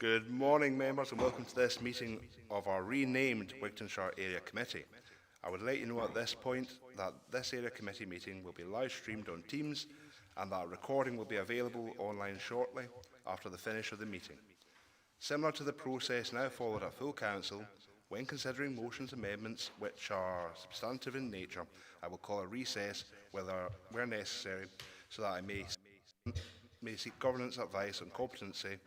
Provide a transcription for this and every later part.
Good morning, members, and welcome to this meeting of our renamed Wigtownshire Area Committee. I would let you know at this point that this Area Committee meeting will be live streamed on Teams and that a recording will be available online shortly after the finish of the meeting. Similar to the process now followed at full council, when considering motions and amendments which are substantive in nature, I will call a recess where necessary so that I may seek governance advice on competency.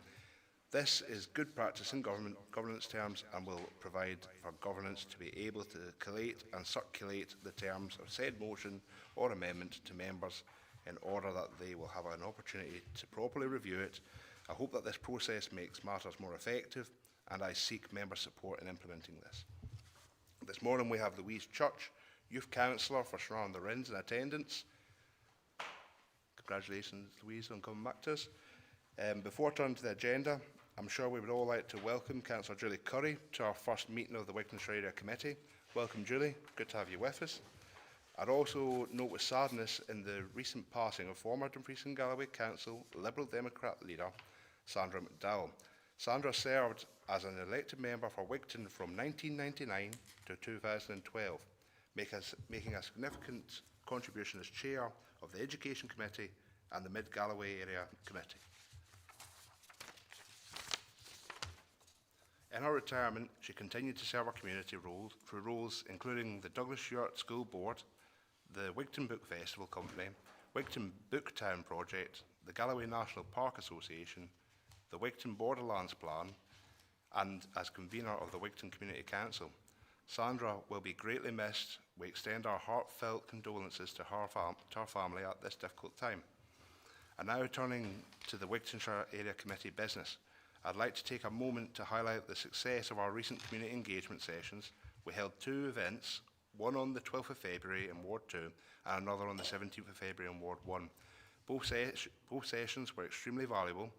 This is good practice in governance terms and will provide for governance to be able to collate and circulate the terms of said motion or amendment to members in order that they will have an opportunity to properly review it. I hope that this process makes matters more effective and I seek member support in implementing this. This morning we have Louise Church, Youth Councillor for Shrine on the Rins in attendance. Congratulations, Louise, on coming back to us. Before turning to the agenda, I'm sure we would all like to welcome Councillor Julie Curry to our first meeting of the Wigtownshire Area Committee. Welcome, Julie. Good to have you with us. I'd also note with sadness in the recent passing of former Dumfries and Galloway Council Liberal Democrat leader Sandra McDowell. Sandra served as an elected member for Wigton from 1999 to 2012, making a significant contribution as chair of the Education Committee and the Mid-Galloway Area Committee. In her retirement, she continued to serve her community through roles including the Douglas Stewart School Board, the Wigton Book Festival Company, Wigton Booktown Project, the Galloway National Park Association, the Wigton Borderlands Plan, and as convener of the Wigton Community Council. Sandra will be greatly missed. We extend our heartfelt condolences to her family at this difficult time. And now turning to the Wigtownshire Area Committee business. I'd like to take a moment to highlight the success of our recent community engagement sessions. We held two events, one on the 12th of February in Ward 2 and another on the 17th of February in Ward 1. Both sessions were extremely valuable.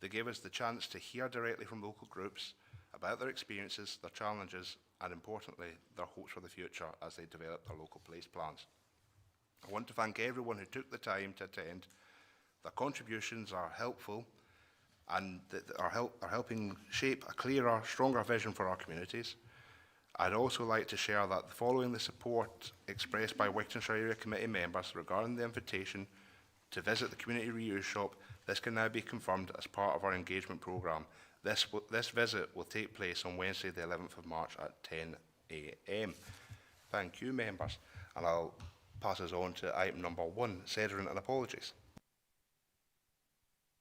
They gave us the chance to hear directly from local groups about their experiences, their challenges, and importantly, their hopes for the future as they develop their local police plans. I want to thank everyone who took the time to attend. Their contributions are helpful and are helping shape a clearer, stronger vision for our communities. I'd also like to share that following the support expressed by Wigtownshire Area Committee members regarding the invitation to visit the community reuse shop, this can now be confirmed as part of our engagement programme. This visit will take place on Wednesday the 11th of March at 10 a.m. Thank you, members. And I'll pass us on to item number 1, Sedering and apologies.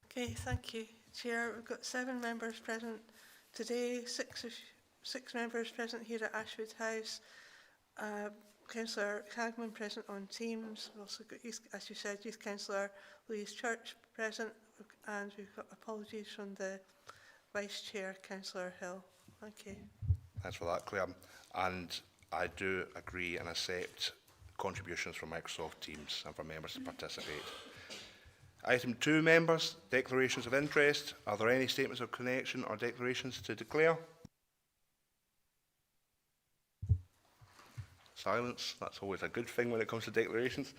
Okay, thank you, Chair. We've got 7 members present today, 6 members present here at Ashwood House. Councillor Hagman present on Teams. We've also got, as you said, Youth Councillor Louise Church present, and we've got apologies from the Vice Chair, Councillor Hill. Thank you. Thanks for that, Claire. And I do agree and accept contributions from Microsoft Teams and for members to participate. Item 2, members, declarations of interest. Are there any statements of connection or declarations to declare? Silence, that's always a good thing when it comes to declarations.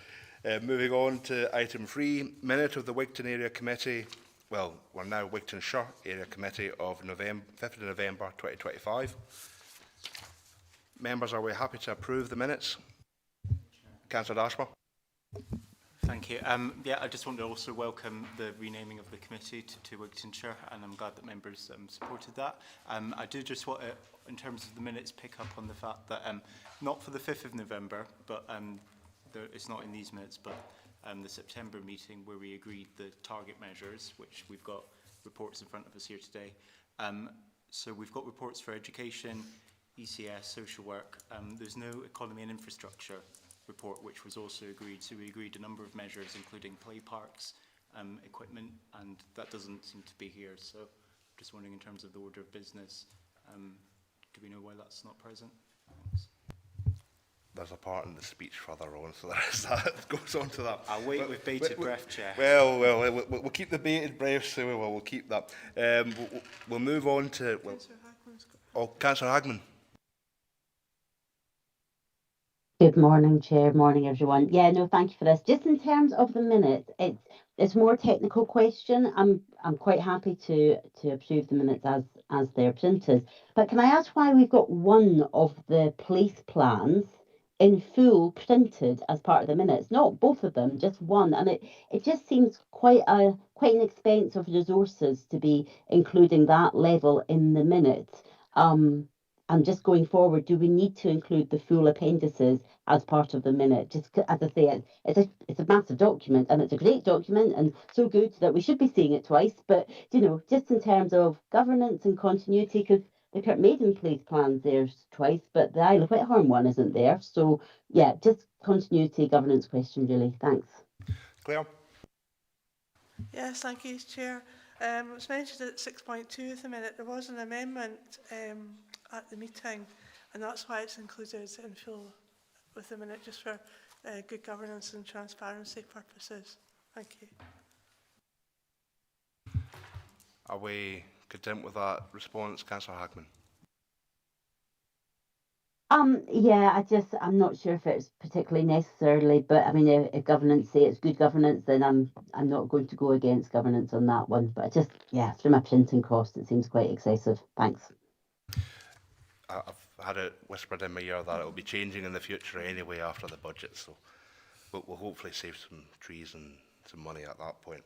Moving on to item 3, minute of the Wigton Area Committee, well, we're now Wigtownshire Area Committee of 5th of November 2025. Members, are we happy to approve the minutes? Councillor Ashmore. Thank you. Yeah, I just want to also welcome the renaming of the committee to Wigtownshire, and I'm glad that members supported that. I do just want to, in terms of the minutes, pick up on the fact that not for the 5th of November, but it's not in these minutes, but the September meeting where we agreed the target measures, which we've got reports in front of us here today. So we've got reports for education, ECS, social work. There's no economy and infrastructure report, which was also agreed. So we agreed a number of measures, including play parks, equipment, and that doesn't seem to be here. So just wondering, in terms of the order of business, do we know why that's not present? Thanks. There's a part in the speech further on, so there is that. Goes on to that. I'll wait with bated breath, Chair. We'll keep the bated breath, so we'll keep that. We'll move on to... Councillor Hagman's got... Oh, Councillor Hagman. Good morning, Chair. Morning, everyone. Yeah, no, thank you for this. Just in terms of the minutes, it's more a technical question. I'm quite happy to approve the minutes as they're printed. But can I ask why we've got one of the police plans in full printed as part of the minutes? Not both of them, just one. And it just seems quite an expense of resources to be including that level in the minutes. And just going forward, do we need to include the full appendices as part of the minute? Just as I say, it's a massive document, and it's a great document, and so good that we should be seeing it twice. But you know, just in terms of governance and continuity, because the Kirkmaiden Police plan's there twice, but the Isle of Whithorn one isn't there. So yeah, just continuity, governance question, really. Thanks. Claire. Yes, thank you, Chair. It was mentioned at 6.2 of the minute. There was an amendment at the meeting, and that's why it's included in full with the minute, just for good governance and transparency purposes. Thank you. Are we content with that response, Councillor Hagman? Yeah, I'm not sure if it's particularly necessarily, but I mean, if governance say it's good governance, then I'm not going to go against governance on that one. But yeah, from a printing cost, it seems quite excessive. Thanks. I've had it whispered in my ear that it will be changing in the future anyway after the budget, so we'll hopefully save some trees and some money at that point.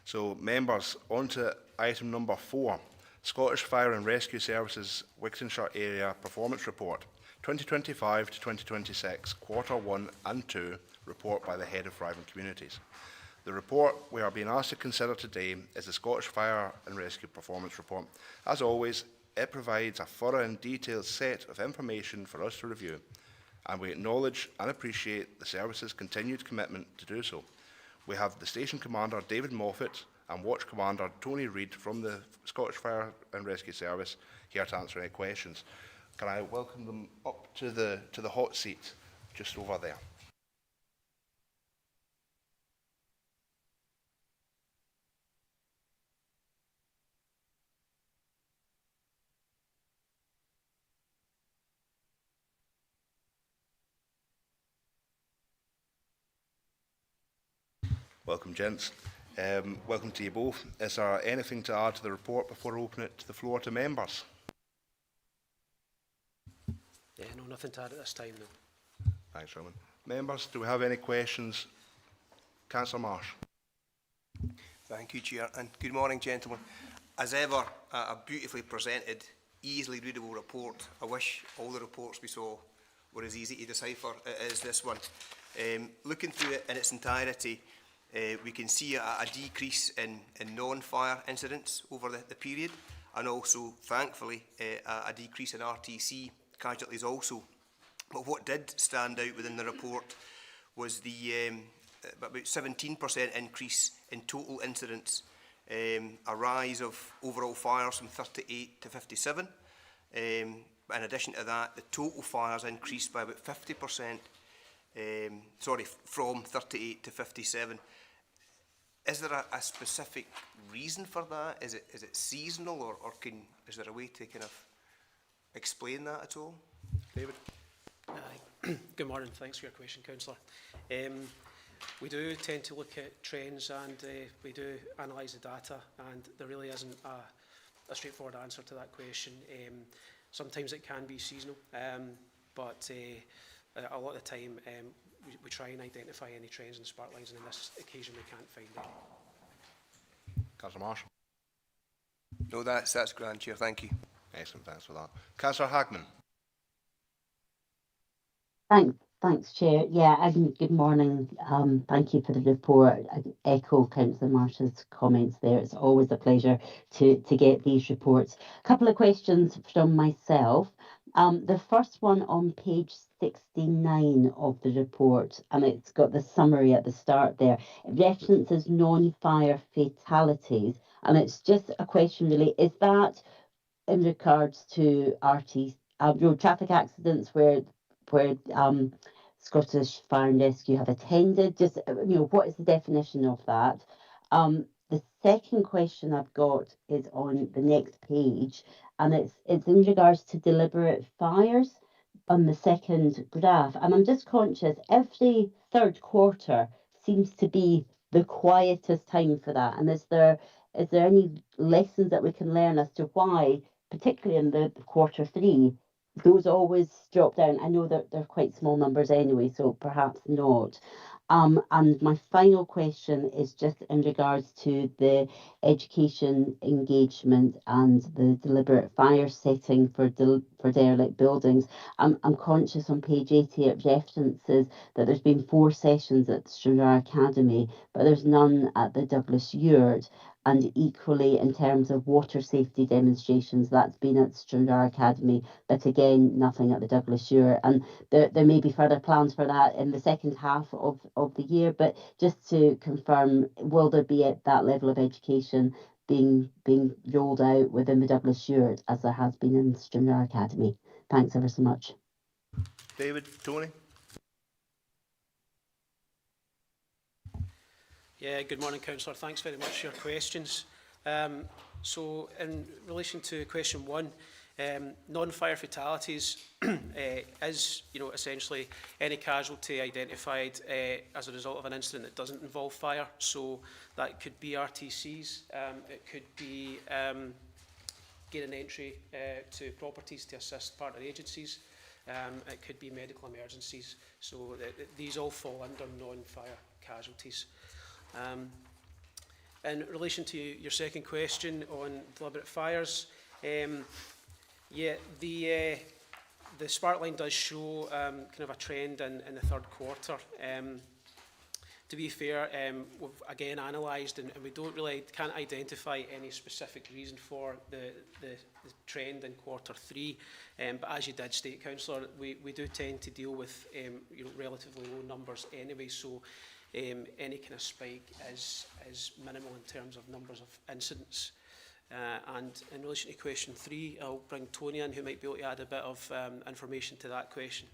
So, members, on to item number 4, Scottish Fire and Rescue Services Wigtownshire Area Performance Report, 2025 to 2026, Quarter 1 and 2, report by the Head of Thriving Communities. The report we are being asked to consider today is the Scottish Fire and Rescue Performance Report. As always, it provides a thorough and detailed set of information for us to review, and we acknowledge and appreciate the service's continued commitment to do so. We have the Station Commander David Moffat and Watch Commander Tony Reid from the Scottish Fire and Rescue Service here to answer any questions. Can I welcome them up to the hot seat just over there? Welcome, gents. Welcome to you both. Is there anything to add to the report before I open it to the floor to members? Yeah, no, nothing to add at this time, though. Thanks, Roman. Members, do we have any questions? Councillor Marsh. Thank you, Chair, and good morning, gentlemen. As ever, a beautifully presented, easily readable report. I wish all the reports we saw were as easy to decipher as this one. Looking through it in its entirety, we can see a decrease in non-fire incidents over the period, and also, thankfully, a decrease in RTC casualties also. But what did stand out within the report was the about 17% increase in total incidents, a rise of overall fires from 38 to 57. In addition to that, the total fires increased by about 50%, from 38 to 57. Is there a specific reason for that? Is it seasonal, or is there a way to kind of explain that at all? David? Good morning, thanks for your question, Councillor. We do tend to look at trends, and we do analyse the data, and there really isn't a straightforward answer to that question. Sometimes it can be seasonal, but a lot of the time we try and identify any trends in spark lines, and on this occasion we can't find them. Councillor Marsh. No, that's grand, Chair, thank you. Excellent, thanks for that. Councillor Hagman. Thanks, Chair. Yeah, good morning. Thank you for the report. I echo Councillor Marsh's comments there. It's always a pleasure to get these reports. A couple of questions from myself. The first one on page 69 of the report, and it's got the summary at the start there. It references non-fire fatalities, and it's just a question really, is that in regards to road traffic accidents where Scottish Fire and Rescue have attended? Just what is the definition of that? The second question I've got is on the next page, and it's in regards to deliberate fires on the second graph. And I'm just conscious every third quarter seems to be the quietest time for that. And is there any lessons that we can learn as to why, particularly in the quarter three, those always drop down? I know that they're quite small numbers anyway, so perhaps not. And my final question is just in regards to the education engagement and the deliberate fire setting for derelict buildings. I'm conscious on page 80 it references that there's been 4 sessions at Stranraer Academy, but there's none at the Douglas Yurt. And equally, in terms of water safety demonstrations, that's been at Stranraer Academy, but again, nothing at the Douglas Yurt. And there may be further plans for that in the second half of the year, but just to confirm, will there be at that level of education being rolled out within the Douglas Yurt as there has been in Stranraer Academy? Thanks ever so much. David, Tony? Yeah, good morning, Councillor. Thanks very much for your questions. So in relation to question 1, non-fire fatalities is, essentially any casualty identified as a result of an incident that doesn't involve fire. So that could be RTCs, it could be gaining entry to properties to assist partner agencies, it could be medical emergencies. So these all fall under non-fire casualties. In relation to your second question on deliberate fires, yeah, the sparkline does show kind of a trend in the third quarter. To be fair, we've again analysed and we can't identify any specific reason for the trend in quarter 3. But as you did state, Councillor, we do tend to deal with relatively low numbers anyway. So any kind of spike is minimal in terms of numbers of incidents. And in relation to question 3, I'll bring Tony in, who might be able to add a bit of information to that question.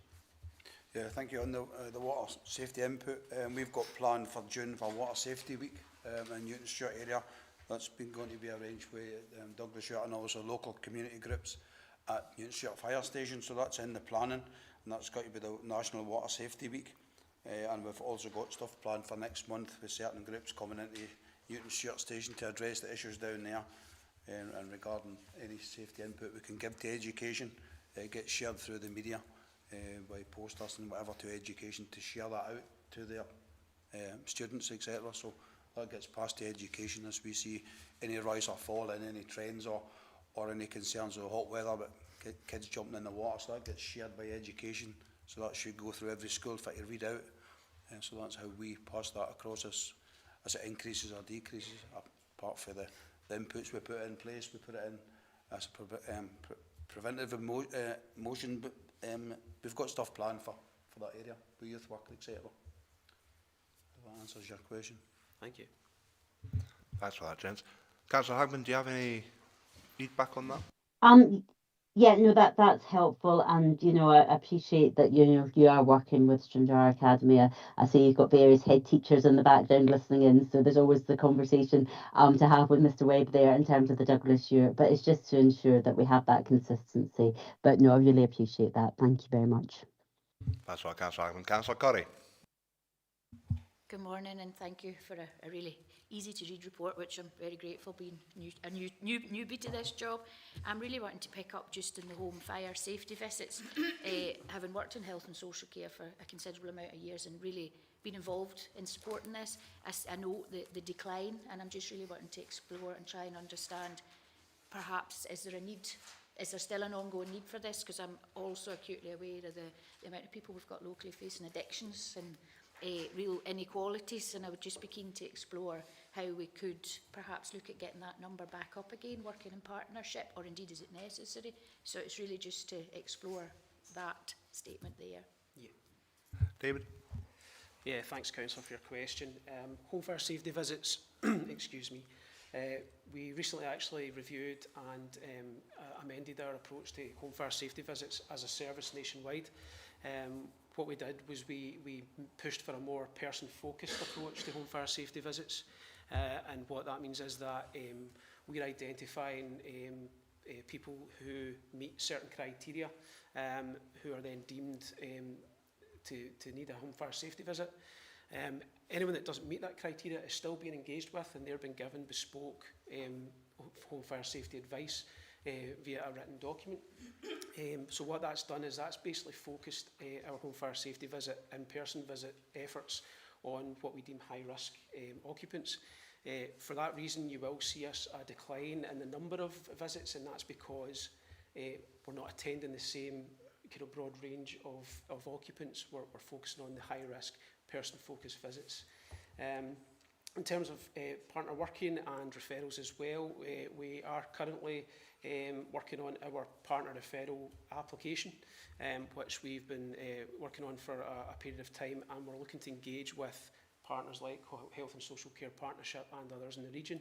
Yeah, thank you. On the water safety input, we've got planned for June for Water Safety Week in Wigtownshire area. That's been going to be arranged with Douglas Yurt and also local community groups at Wigtownshire Fire Station. So that's in the planning, and that's got to be the National Water Safety Week. And we've also got stuff planned for next month with certain groups coming into Wigtownshire Station to address the issues down there. And regarding any safety input we can give to education, get shared through the media by posters and whatever to education to share that out to their students, etc. So that gets passed to education as we see any rise or fall in any trends or any concerns with hot weather, but kids jumping in the water. So that gets shared by education. So that should go through every school for you to read out. So that's how we pass that across as it increases or decreases. Apart from the inputs we put in place, we put it in as a preventive motion, but we've got stuff planned for that area, with youth work, etc. That answers your question. Thank you. Thanks for that, gents. Councillor Hagman, do you have any feedback on that? Yeah, no, that's helpful, and I appreciate that you are working with Stranraer Academy. I see you've got various head teachers in the background listening in, so there's always the conversation to have with Mr. Webb there in terms of the Douglas Yurt, but it's just to ensure that we have that consistency. But no, I really appreciate that. Thank you very much. That's what Councillor Hagman. Councillor Curry. Good morning, and thank you for a really easy to read report, which I'm very grateful being a newbie to this job. I'm really wanting to pick up just in the home fire safety visits, having worked in health and social care for a considerable amount of years and really been involved in supporting this. I know the decline, and I'm just really wanting to explore and try and understand, perhaps, is there still an ongoing need for this? Because I'm also acutely aware of the amount of people we've got locally facing addictions and real inequalities, and I would just be keen to explore how we could perhaps look at getting that number back up again, working in partnership, or indeed is it necessary? So it's really just to explore that statement there. Yeah. David? Yeah, thanks, Councillor, for your question. Home fire safety visits, excuse me. We recently actually reviewed and amended our approach to home fire safety visits as a service nationwide. What we did was we pushed for a more person-focused approach to home fire safety visits. And what that means is that we're identifying people who meet certain criteria, who are then deemed to need a home fire safety visit. Anyone that doesn't meet that criteria is still being engaged with, and they're being given bespoke home fire safety advice via a written document. So what that's done is that's basically focused our home fire safety visit, in-person visit efforts on what we deem high-risk occupants. For that reason, you will see us a decline in the number of visits, and that's because we're not attending the same kind of broad range of occupants. We're focusing on the high-risk, person-focused visits. In terms of partner working and referrals as well, we are currently working on our partner referral application, which we've been working on for a period of time, and we're looking to engage with partners like Health and Social Care Partnership and others in the region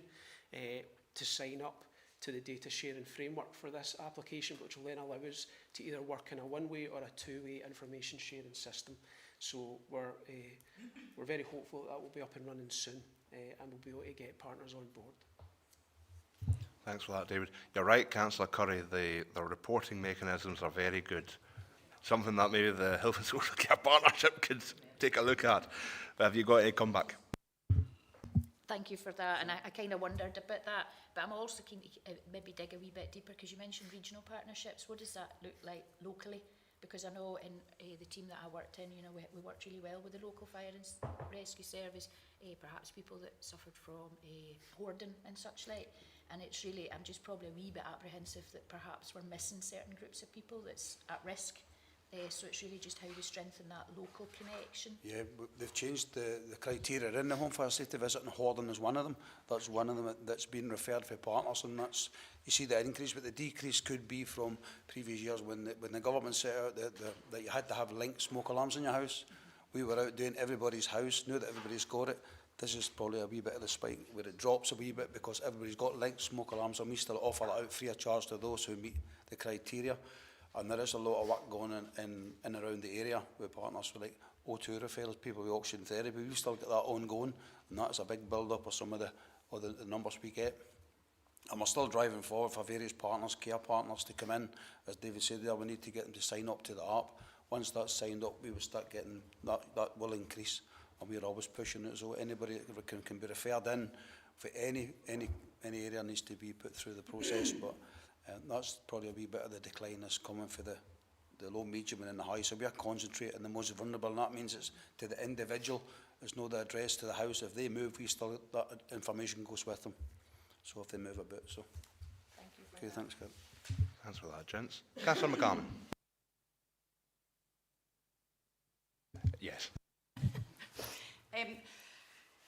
to sign up to the data sharing framework for this application, which will then allow us to either work in a one-way or a two-way information sharing system. So we're very hopeful that will be up and running soon, and we'll be able to get partners on board. Thanks for that, David. You're right, Councillor Curry, the reporting mechanisms are very good. Something that maybe the Health and Social Care Partnership could take a look at. But have you got a comeback? Thank you for that, and I kind of wondered about that, but I'm also keen to maybe dig a wee bit deeper, because you mentioned regional partnerships. What does that look like locally? Because I know in the team that I worked in, you know, we worked really well with the local fire and rescue service, perhaps people that suffered from hoarding and such like, and it's really, I'm just probably a wee bit apprehensive that perhaps we're missing certain groups of people that's at risk. So it's really just how we strengthen that local connection. Yeah, they've changed the criteria in the home fire safety visit, and hoarding is one of them. That's one of them that's been referred for partners, and that's, you see the increase, but the decrease could be from previous years when the government set out that you had to have linked smoke alarms in your house. We were out doing everybody's house, knew that everybody's got it. This is probably a wee bit of the spike where it drops a wee bit because everybody's got linked smoke alarms, and we still offer that out free of charge to those who meet the criteria. And there is a lot of work going in and around the area with partners for like O2 referrals, people with oxygen therapy. We still get that ongoing, and that's a big build-up of some of the numbers we get. And we're still driving forward for various partners, care partners, to come in. As David said there, we need to get them to sign up to the app. Once that's signed up, we will start getting that will increase. And we're always pushing it, so anybody that can be referred in for any area needs to be put through the process. But that's probably a wee bit of the decline that's coming for the low, medium and in the high. So we are concentrating on the most vulnerable, and that means it's to the individual. There's no the address to the house. If they move, we still, that information goes with them. So if they move a bit, so. Thank you for okay, that. thanks, Kevin. Thanks for that, gents. Councillor McCarman. Yes.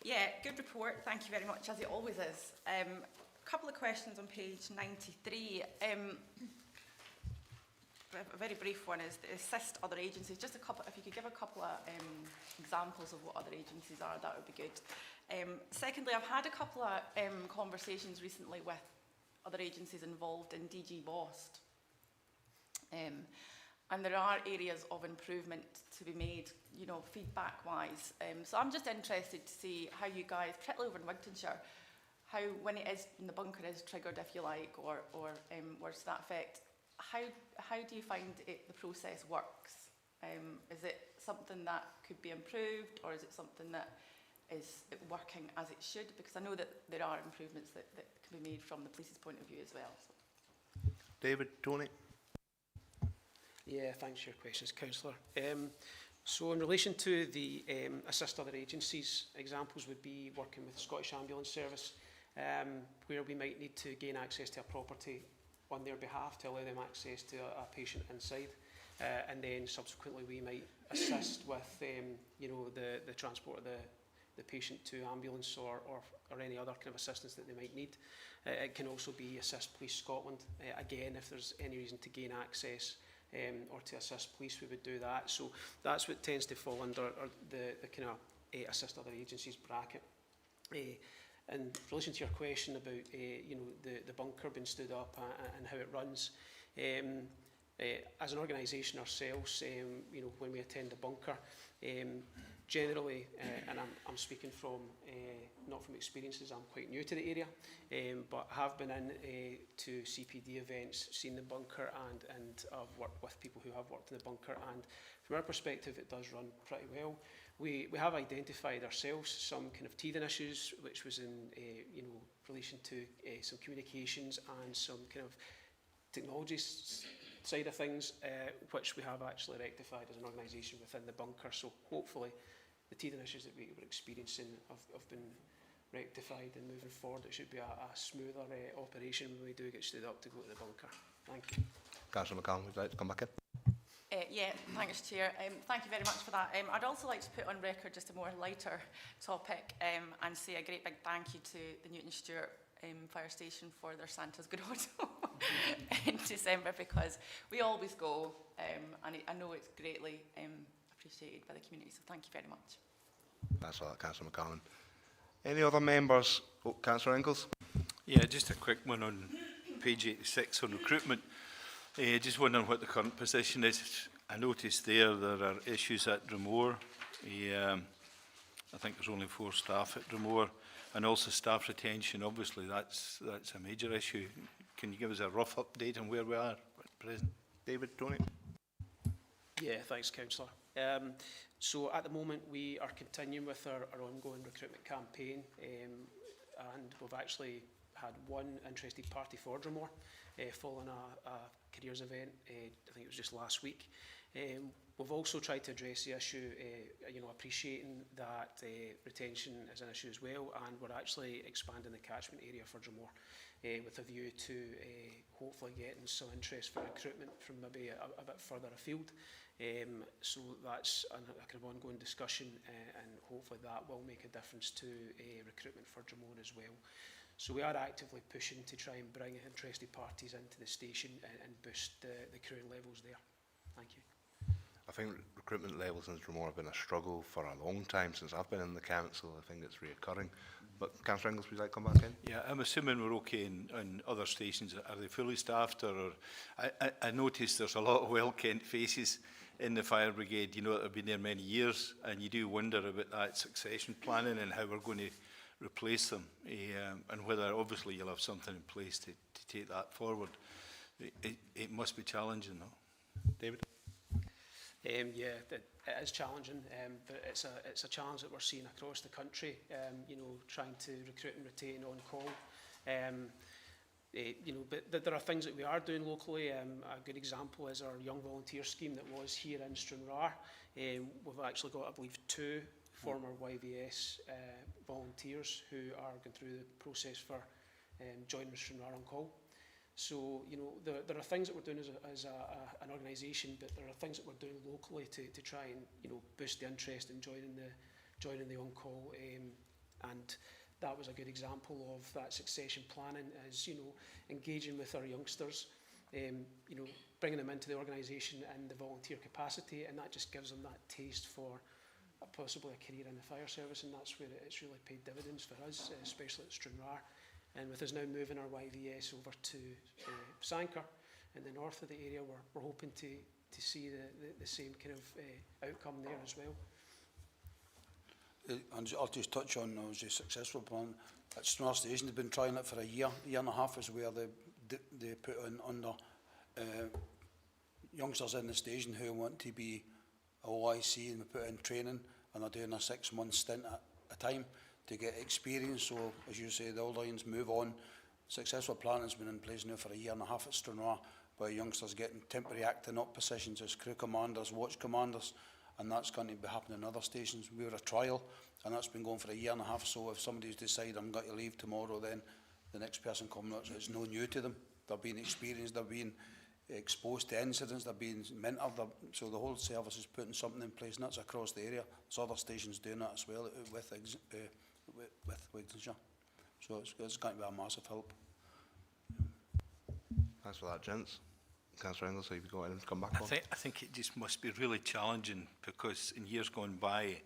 Yeah, good report. Thank you very much, as it always is. A couple of questions on page 93. A very brief one is to assist other agencies. Just a couple, if you could give a couple of examples of what other agencies are, that would be good. Secondly, I've had a couple of conversations recently with other agencies involved in DG Lost. And there are areas of improvement to be made, you know, feedback-wise. So I'm just interested to see how you guys, particularly over in Wigtownshire, how, when it is, when the bunker is triggered, if you like, or words to that effect, how do you find the process works? Is it something that could be improved, or is it something that is working as it should? Because I know that there are improvements that can be made from the police's point of view as well. So. David, Tony? Yeah, thanks for your questions, Councillor. So in relation to the assist other agencies, examples would be working with the Scottish Ambulance Service, where we might need to gain access to a property on their behalf to allow them access to a patient inside. and then subsequently we might assist with you know, the transport of the patient to ambulance or any other kind of assistance that they might need. It can also be assist Police Scotland. Again, if there's any reason to gain access or to assist police, we would do that. So that's what tends to fall under the kind of assist other agencies bracket. In relation to your question about you know, the bunker being stood up and how it runs, as an organisation ourselves, you know, when we attend the bunker, generally, and I'm speaking from not from experiences, I'm quite new to the area, but have been in to CPD events, seen the bunker, and I've worked with people who have worked in the bunker, and from our perspective, it does run pretty well. We have identified ourselves some kind of teething issues, which was in you know, relation to some communications and some kind of technology side of things, which we have actually rectified as an organisation within the bunker. So hopefully the teething issues that we were experiencing have been rectified, and moving forward it should be a smoother operation when we do get stood up to go to the bunker. Thank you. Councillor McCallum, would you like to come back in? Yeah, thanks, Chair. Thank you very much for that. I'd also like to put on record just a more lighter topic and say a great big thank you to the Newton Stewart Fire Station for their Santa's Good Autumn in December, because we always go, and I know it's greatly appreciated by the community, so thank you very much. That's all, Councillor McCallum. Any other members? Oh, Councillor Ingalls. Yeah, just a quick one on page 86 on recruitment. Just wondering what the current position is. I noticed there are issues at Drumore. I think there's only 4 staff at Drumore, and also staff retention. Obviously, that's a major issue. Can you give us a rough update on where we are at present? David, Tony. Yeah, thanks, Councillor. So at the moment we are continuing with our ongoing recruitment campaign, and we've actually had one interested party for Drumore following a careers event. I think it was just last week. We've also tried to address the issue, you know, appreciating that retention is an issue as well, and we're actually expanding the catchment area for Drumore with a view to hopefully getting some interest for recruitment from maybe a bit further afield. So that's a kind of ongoing discussion, and hopefully that will make a difference to recruitment for Drumore as well. So we are actively pushing to try and bring interested parties into the station and boost the crewing levels there. Thank you. I think recruitment levels in Drumore have been a struggle for a long time since I've been in the council. I think it's reoccurring. But Councillor Ingalls, would you like to come back in? Yeah, I'm assuming we're okay in other stations. Are they fully staffed, or I noticed there's a lot of well-kent faces in the fire brigade, you know, that have been there many years, and you do wonder about that succession planning and how we're going to replace them, and whether obviously you'll have something in place to take that forward. It must be challenging, though. David? Yeah, it is challenging, but it's a challenge that we're seeing across the country. You know, trying to recruit and retain on call. You know, but there are things that we are doing locally. A good example is our young volunteer scheme that was here in Stranraer. We've actually got, I believe, 2 former YVS volunteers who are going through the process for joining Stranraer on call. So, you know, there are things that we're doing as an organisation, but there are things that we're doing locally to try and, you know, boost the interest in joining the on-call. And that was a good example of that succession planning, as, you know, engaging with our youngsters, you know, bringing them into the organisation in the volunteer capacity, and that just gives them that taste for possibly a career in the fire service, and that's where it's really paid dividends for us, especially at Stranraer. And with us now moving our YVS over to Sanker in the north of the area, we're hoping to see the same kind of outcome there as well. And I'll just touch on the successful plan at Stranraer Station. They've been trying it for a year and a half, is where they put in under youngsters in the station who want to be OIC, and we put in training, and they're doing a 6-month stint at a time to get experience. So, as you say, the old lines move on. Successful plan has been in place now for a year and a half at Stranraer, by youngsters getting temporary acting up positions as crew commanders, watch commanders, and that's going to be happening in other stations. We were a trial, and that's been going for a year and a half. So if somebody's decided I'm going to leave tomorrow, then the next person coming up, it's no new to them. They've been experienced, they've been exposed to incidents, they're being mentored, so the whole service is putting something in place, and that's across the area. There's other stations doing that as well with Wigtownshire. So it's going to be a massive help. Thanks for that, gents. Councillor Inglis, have you got anything to come back on? I think it just must be really challenging, because in years gone by,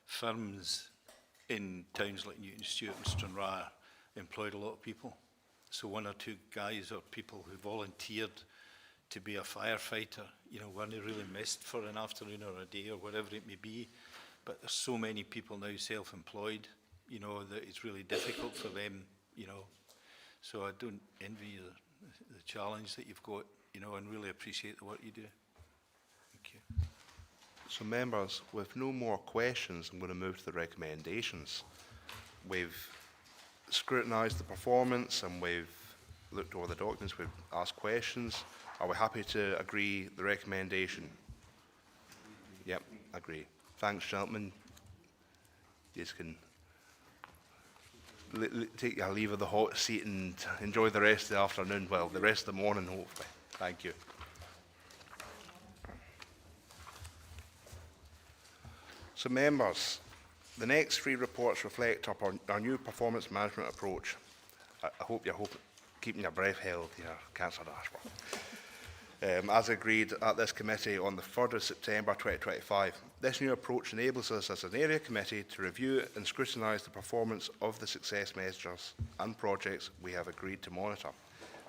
firms in towns like Newton Stewart and Stranraer employed a lot of people. So one or two guys or people who volunteered to be a firefighter, you know, weren't really missed for an afternoon or a day or whatever it may be. But there's so many people now self-employed, you know, that it's really difficult for them, you know. So I don't envy you the challenge that you've got, you know, and really appreciate the work you do. Thank you. So members, with no more questions, I'm going to move to the recommendations. We've scrutinised the performance and we've looked over the documents, we've asked questions. Are we happy to agree the recommendation? Yep, agree. Thanks, gentlemen. You can take your leave of the hot seat and enjoy the rest of the afternoon, well, the rest of the morning, hopefully. Thank you. So members, the next three reports reflect our new performance management approach. I hope you're keeping your breath held here, Councillor Ashworth. As agreed at this committee on the 3rd of September 2025. This new approach enables us as an area committee to review and scrutinise the performance of the success measures and projects we have agreed to monitor.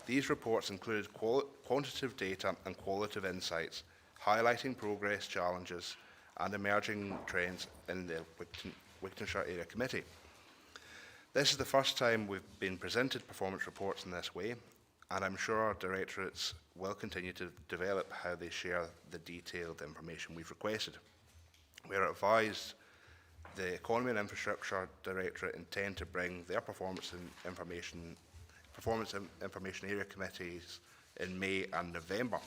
These reports include quantitative data and qualitative insights, highlighting progress, challenges and emerging trends in the Wigtownshire Area Committee. This is the first time we've been presented performance reports in this way, and I'm sure our directorates will continue to develop how they share the detailed information we've requested. We are advised the Economy and Infrastructure Directorate intend to bring their performance information area committees in May and November,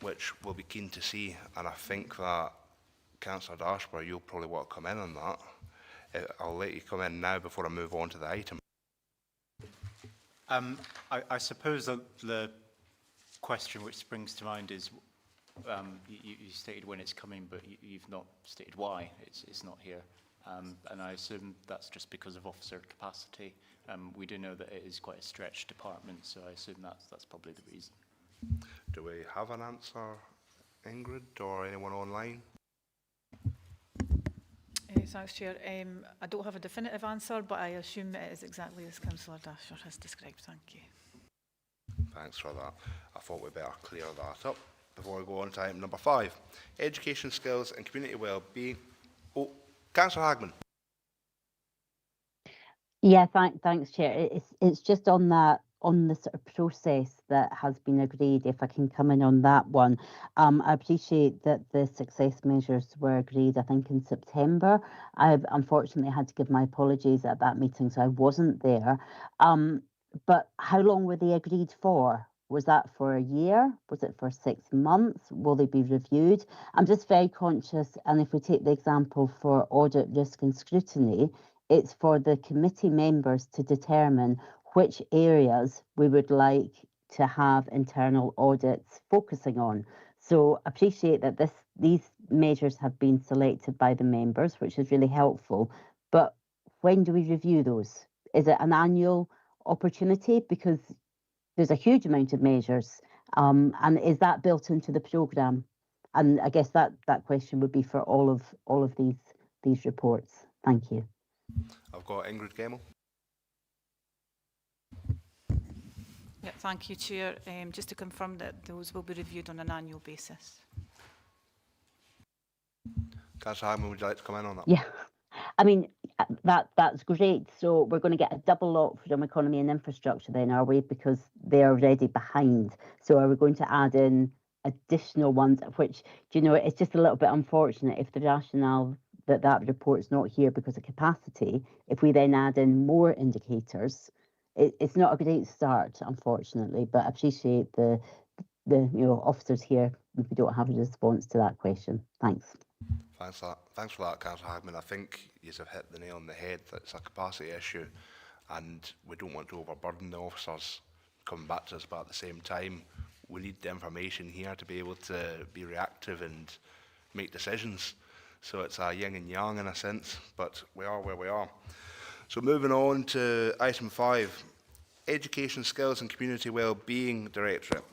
which we'll be keen to see, and I think that Councillor Dashborough, you'll probably want to come in on that. I'll let you come in now before I move on to the item. I suppose the question which springs to mind is, you stated when it's coming, but you've not stated why it's not here. And I assume that's just because of officer capacity. We do know that it is quite a stretched department, so I assume that's probably the reason. Do we have an answer, Ingrid, or anyone online? Thanks, Chair. I don't have a definitive answer, but I assume it is exactly as Councillor Dasher has described. Thank you. Thanks for that. I thought we'd better clear that up before we go on to item number 5. Education, skills and community well-being. Oh, Councillor Hagman. Yeah, thanks, Chair. It's just on that, on the sort of process that has been agreed, if I can come in on that one. I appreciate that the success measures were agreed, I think, in September. I've unfortunately had to give my apologies at that meeting, so I wasn't there. But how long were they agreed for? Was that for a year? Was it for 6 months? Will they be reviewed? I'm just very conscious, and if we take the example for audit, risk and scrutiny, it's for the committee members to determine which areas we would like to have internal audits focusing on. So appreciate that these measures have been selected by the members, which is really helpful. But when do we review those? Is it an annual opportunity? Because there's a huge amount of measures, and is that built into the programme? And I guess that question would be for all of these reports. Thank you. I've got Ingrid Gemmell. Yeah, thank you, Chair. Just to confirm that those will be reviewed on an annual basis. Councillor Hagman, would you like to come in on that? Yeah, I mean, that's great. So we're going to get a double lot from economy and infrastructure then, are we? Because they're already behind. So are we going to add in additional ones, which, do you know, it's just a little bit unfortunate if the rationale that report's not here because of capacity, if we then add in more indicators, it's not a great start, unfortunately, but I appreciate the officers here if we don't have a response to that question. Thanks. Thanks for that, Councillor Hagman. I think you have hit the nail on the head. That it's a capacity issue, and we don't want to overburden the officers coming back to us, but at the same time, we need the information here to be able to be reactive and make decisions. So it's a yin and yang in a sense, but we are where we are. So moving on to item 5, Education, Skills and Community Wellbeing Directorate.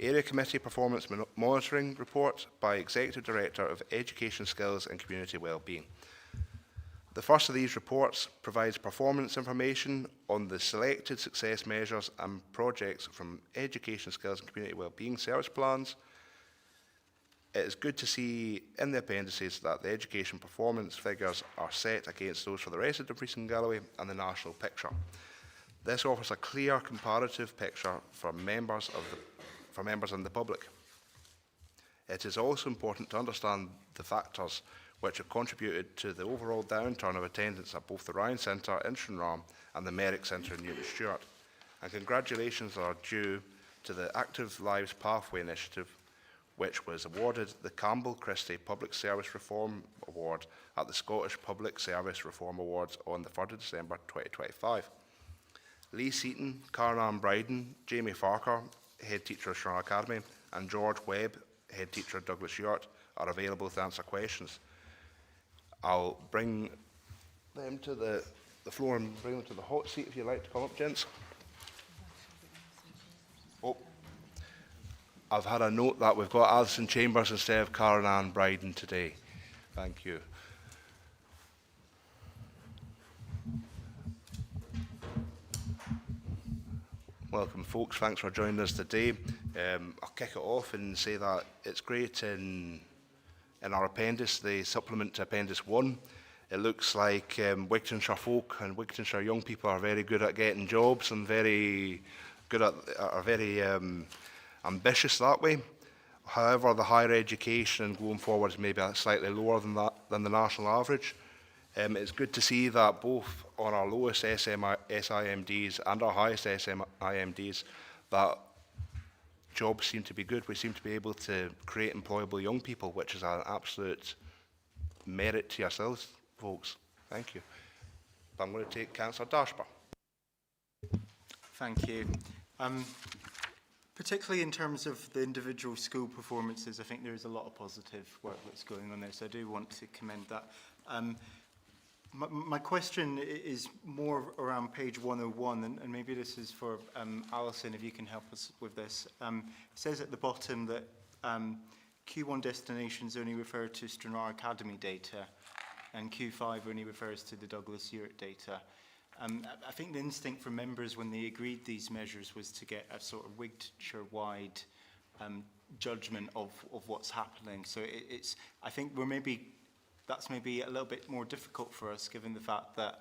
Area Committee Performance Monitoring Report by Executive Director of Education, Skills and Community Wellbeing. The first of these reports provides performance information on the selected success measures and projects from Education, Skills and Community Wellbeing Service Plans. It is good to see in the appendices that the education performance figures are set against those for the rest of Dumfries and Galloway and the national picture. This offers a clear comparative picture for members and the public. It is also important to understand the factors which have contributed to the overall downturn of attendance at both the Ryan Centre in Stranraer and the Merrick Centre in Newton Stewart. And congratulations are due to the Active Lives Pathway initiative, which was awarded the Campbell Christie Public Service Reform Award at the Scottish Public Service Reform Awards on the 3rd of December 2025. Lee Seaton, Karen Bryden, Jamie Farker, Head Teacher of Stranraer Academy, and George Webb, Head Teacher of Douglas Stewart, are available to answer questions. I'll bring them to the floor and bring them to the hot seat if you'd like to come up, gents. Oh, I've had a note that we've got Alison Chambers instead of Karen Ann Bryden today. Thank you. Welcome, folks. Thanks for joining us today. I'll kick it off and say that it's great in our appendix, the supplement to Appendix 1. It looks like Wigtownshire folk and Wigtownshire young people are very good at getting jobs and very good at, are very ambitious that way. However, the higher education going forward is maybe slightly lower than the national average. It's good to see that both on our lowest SIMDs and our highest SIMDs, that jobs seem to be good. We seem to be able to create employable young people, which is an absolute merit to yourselves, folks. Thank you. I'm going to take Councillor Dashper. Thank you. Particularly in terms of the individual school performances, I think there is a lot of positive work that's going on there, so I do want to commend that. My question is more around page 101, and maybe this is for Alison, if you can help us with this. It says at the bottom that Q1 destinations only refer to Stranraer Academy data, and Q5 only refers to the Douglas Stewart data. I think the instinct from members when they agreed these measures was to get a sort of Wigtownshire-wide judgment of what's happening. So I think that's maybe a little bit more difficult for us, given the fact that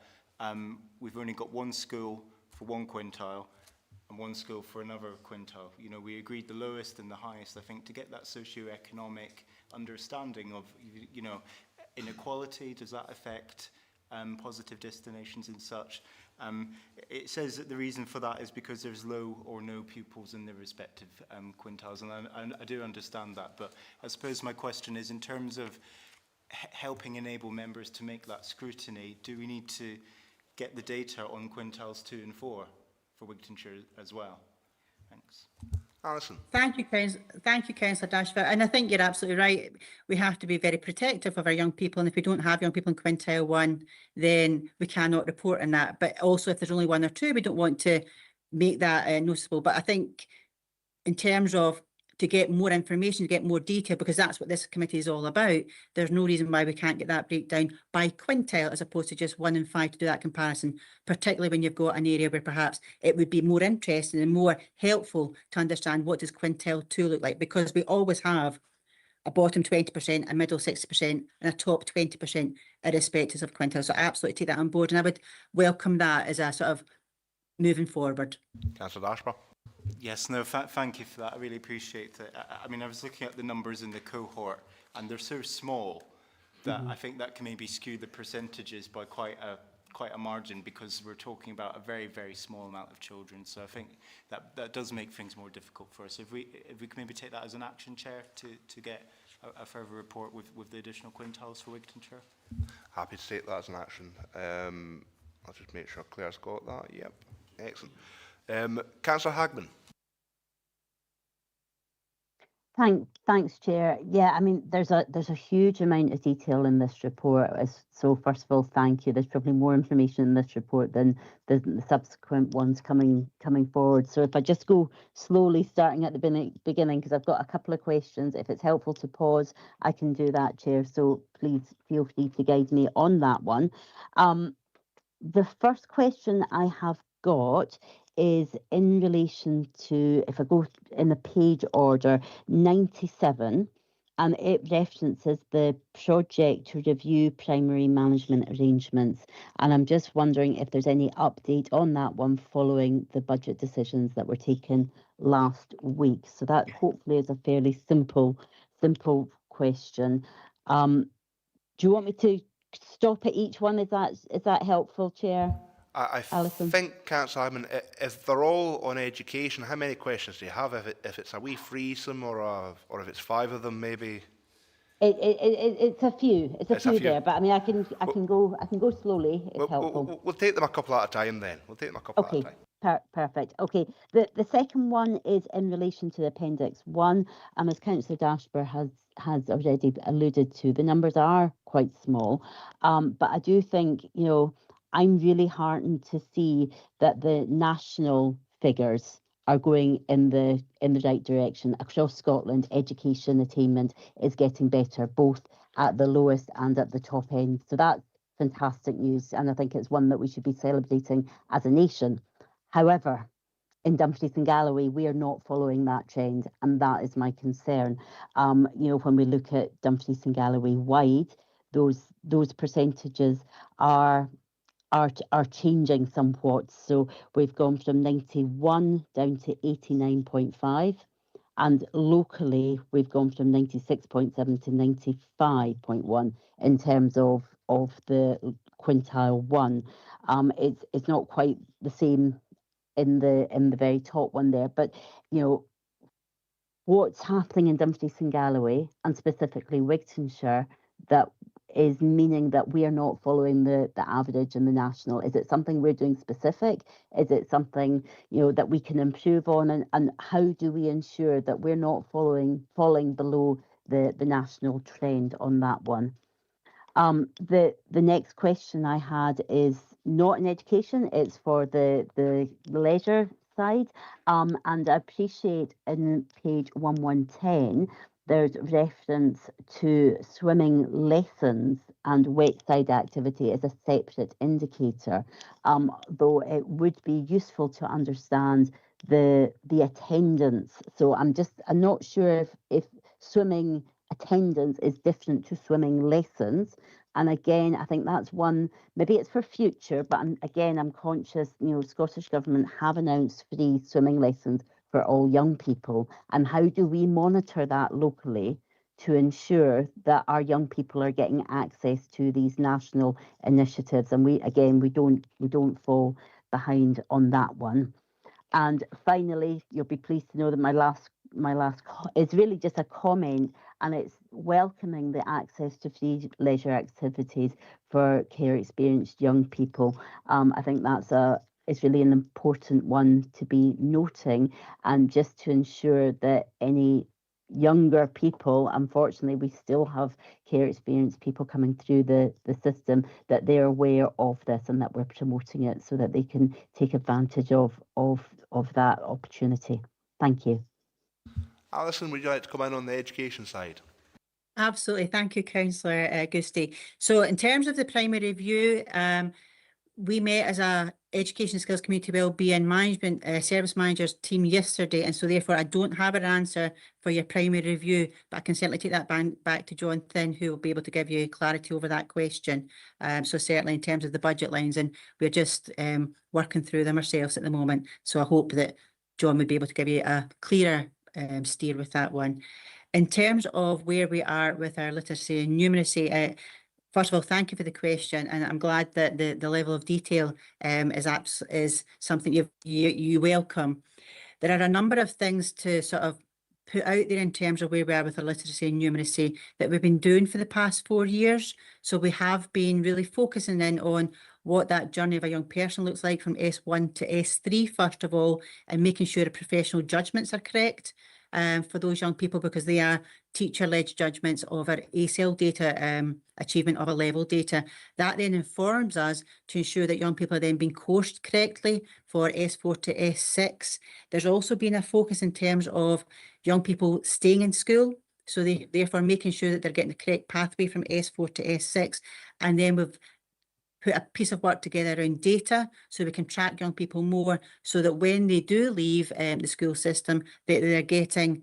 we've only got one school for one quintile and one school for another quintile. You know, we agreed the lowest and the highest. I think to get that socio-economic understanding of, you know, inequality, does that affect positive destinations and such? It says that the reason for that is because there's low or no pupils in the respective quintiles, and I do understand that. But I suppose my question is, in terms of helping enable members to make that scrutiny, do we need to get the data on quintiles 2 and 4 for Wigtownshire as well? Thanks. Alison. Thank you, Councillor Dashford. And I think you're absolutely right. We have to be very protective of our young people. And if we don't have young people in quintile 1, then we cannot report on that. But also, if there's only 1 or 2, we don't want to make that noticeable. But I think in terms of to get more information, to get more detail, because that's what this committee is all about, there's no reason why we can't get that breakdown by quintile as opposed to just 1 and 5 to do that comparison, particularly when you've got an area where perhaps it would be more interesting and more helpful to understand what does quintile 2 look like, because we always have a bottom 20%, a middle 60% and a top 20% irrespective of quintile. So I absolutely take that on board, and I would welcome that as a sort of moving forward. Councillor Dashper. Yes, no, thank you for that. I really appreciate it. I mean, I was looking at the numbers in the cohort, and they're so small that I think that can maybe skew the percentages by quite a margin, because we're talking about a very, very small amount of children. So I think that does make things more difficult for us. If we can maybe take that as an action, Chair, to get a further report with the additional quintiles for Wigtownshire. Happy to take that as an action. I'll just make sure Claire's got that. Yep, excellent. Councillor Hagman. Thanks, Chair. Yeah, I mean, there's a huge amount of detail in this report. So first of all, thank you. There's probably more information in this report than the subsequent ones coming forward. So if I just go slowly, starting at the beginning, because I've got a couple of questions. If it's helpful to pause, I can do that, Chair. So please feel free to guide me on that one. The first question I have got is in relation to, if I go in the page order, 97, and it references the project to review primary management arrangements. And I'm just wondering if there's any update on that one following the budget decisions that were taken last week. So that hopefully is a fairly simple question. Do you want me to stop at each one? Is that helpful, Chair? I Alison? think, Councillor Hagman, if they're all on education, how many questions do you have? If it's a wee threesome or if it's 5 of them, maybe. It's a few. It's a few there, but I mean, I can go slowly if helpful. We'll take them a couple at a time then. We'll take them a couple at a time. Perfect. Okay. The second one is in relation to Appendix 1, and as Councillor Dashburn has already alluded to, the numbers are quite small, but I do think, you know, I'm really heartened to see that the national figures are going in the right direction. Across Scotland, education attainment is getting better, both at the lowest and at the top end. So that's fantastic news, and I think it's one that we should be celebrating as a nation. However, in Dumfries and Galloway, we are not following that trend, and that is my concern. You know, when we look at Dumfries and Galloway wide, those percentages are changing somewhat. So we've gone from 91 down to 89.5, and locally we've gone from 96.7 to 95.1 in terms of the quintile 1. It's not quite the same in the very top one there, but you know what's happening in Dumfries and Galloway, and specifically Wigtownshire, that is meaning that we are not following the average in the national. Is it something we're doing specific? Is it something, you know, that we can improve on? And how do we ensure that we're not falling below the national trend on that one? The next question I had is not in education, it's for the leisure side. And I appreciate in page 1110, there's reference to swimming lessons and wet-side activity as a separate indicator, though it would be useful to understand the attendance. So I'm not sure if swimming attendance is different to swimming lessons. And again, I think that's one, maybe it's for future, but I'm conscious, you know, Scottish Government have announced free swimming lessons for all young people. And how do we monitor that locally to ensure that our young people are getting access to these national initiatives? And we don't fall behind on that one. And finally, you'll be pleased to know that my last is really just a comment, and it's welcoming the access to free leisure activities for care experienced young people. I think it's really an important one to be noting, and just to ensure that any younger people, unfortunately we still have care experienced people coming through the system, that they're aware of this and that we're promoting it so that they can take advantage of that opportunity. Thank you. Alison, would you like to come in on the education side? Absolutely. Thank you, Councillor Gusty. So in terms of the primary review, we met as a Education Skills Community Wellbeing Management Service Managers team yesterday, and so therefore I don't have an answer for your primary review, but I can certainly take that back to Jonathan, who will be able to give you clarity over that question. So certainly in terms of the budget lines, and we're just working through them ourselves at the moment. So I hope that John would be able to give you a clearer steer with that one. In terms of where we are with our literacy and numeracy, first of all, thank you for the question, and I'm glad that the level of detail is something you welcome. There are a number of things to sort of put out there in terms of where we are with our literacy and numeracy that we've been doing for the past 4 years. So we have been really focusing in on what that journey of a young person looks like from S1 to S3, first of all, and making sure the professional judgments are correct for those young people, because they are teacher-led judgments of our ACL data, achievement of a level data. That then informs us to ensure that young people are then being coursed correctly for S4 to S6. There's also been a focus in terms of young people staying in school, so they therefore making sure that they're getting the correct pathway from S4 to S6. And then we've put a piece of work together around data so we can track young people more, so that when they do leave the school system, that they're getting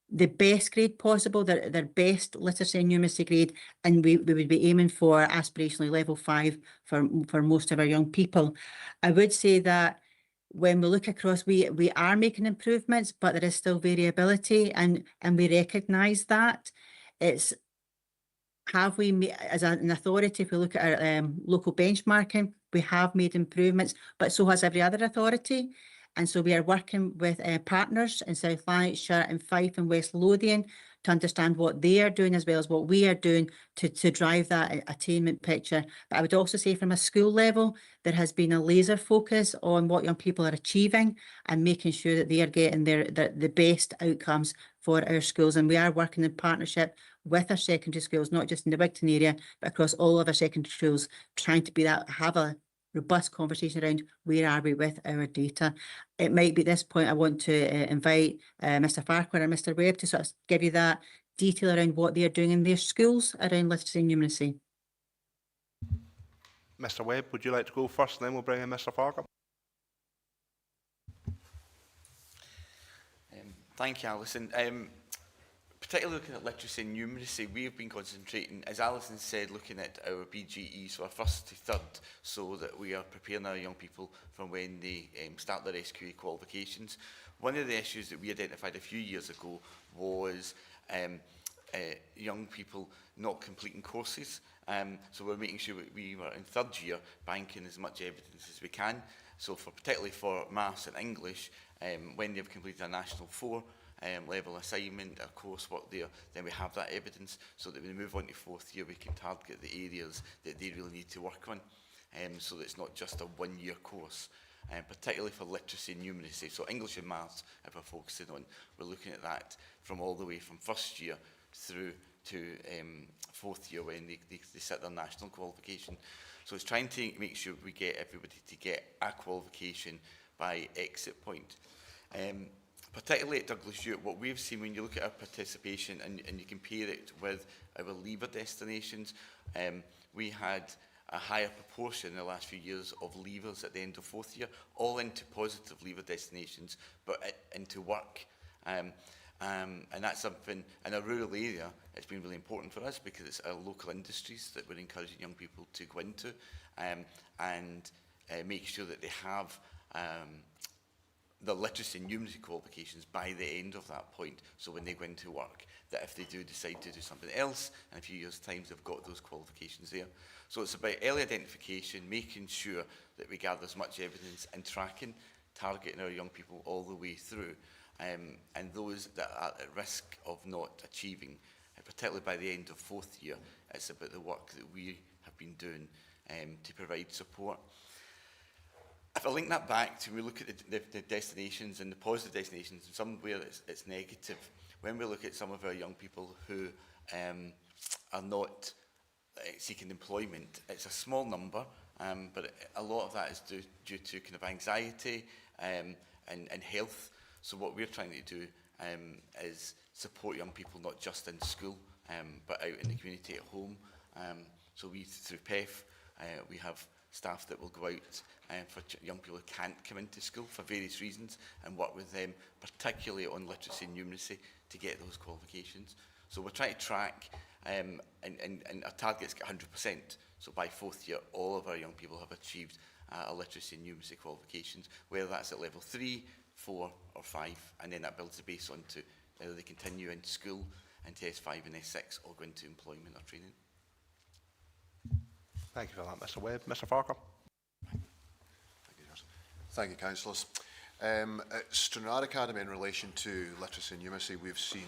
the best grade possible, their best literacy and numeracy grade, and we would be aiming for aspirationally level 5 for most of our young people. I would say that when we look across, we are making improvements, but there is still variability, and we recognise that. It's have we, as an authority, if we look at our local benchmarking, we have made improvements, but so has every other authority. And so we are working with partners in South Lanarkshire and Fife and West Lothian to understand what they are doing as well as what we are doing to drive that attainment picture. But I would also say from a school level, there has been a laser focus on what young people are achieving and making sure that they are getting the best outcomes for our schools. And we are working in partnership with our secondary schools, not just in the Wigtown area, but across all of our secondary schools, trying to have a robust conversation around where are we with our data. It might be at this point I want to invite Mr. Farquhar and Mr. Webb to sort of give you that detail around what they are doing in their schools around literacy and numeracy. Mr. Webb, would you like to go first, and then we'll bring in Mr. Farquhar? Thank you, Alison. Particularly looking at literacy and numeracy, we've been concentrating, as Alison said, looking at our BGE, so our first to third, so that we are preparing our young people from when they start their SQA qualifications. One of the issues that we identified a few years ago was young people not completing courses. So we're making sure we were in third year banking as much evidence as we can. So particularly for maths and English, when they've completed a National 4 level assignment or coursework there, then we have that evidence, so that when we move on to fourth year, we can target the areas that they really need to work on, so that it's not just a one-year course. Particularly for literacy and numeracy, so English and maths, if we're focusing on, we're looking at that from all the way from first year through to fourth year when they set their national qualification. So it's trying to make sure we get everybody to get a qualification by exit point. Particularly at Douglas Stewart, what we've seen when you look at our participation and you compare it with our leaver destinations, we had a higher proportion in the last few years of leavers at the end of fourth year, all into positive leaver destinations, but into work. And that's something, in a rural area, it's been really important for us because it's our local industries that we're encouraging young people to go into and make sure that they have the literacy and numeracy qualifications by the end of that point, so when they go into work, that if they do decide to do something else in a few years' time, they've got those qualifications there. So it's about early identification, making sure that we gather as much evidence and tracking, targeting our young people all the way through, and those that are at risk of not achieving, particularly by the end of fourth year, it's about the work that we have been doing to provide support. If I link that back to, we look at the destinations and the positive destinations, and somewhere it's negative. When we look at some of our young people who are not seeking employment, it's a small number, but a lot of that is due to kind of anxiety and health. So what we're trying to do is support young people not just in school, but out in the community at home. So we, through PEF, we have staff that will go out for young people who can't come into school for various reasons and work with them, particularly on literacy and numeracy, to get those qualifications. So we're trying to track, and our target's got 100%. So by fourth year, all of our young people have achieved a literacy and numeracy qualifications, whether that's at level 3, 4 or 5, and then that builds the base onto whether they continue in school into S5 and S6 or go into employment or training. Thank you for that, Mr. Webb. Mr. Farquhar. Thank you, councillors. At Stranraer Academy, in relation to literacy and numeracy, we've seen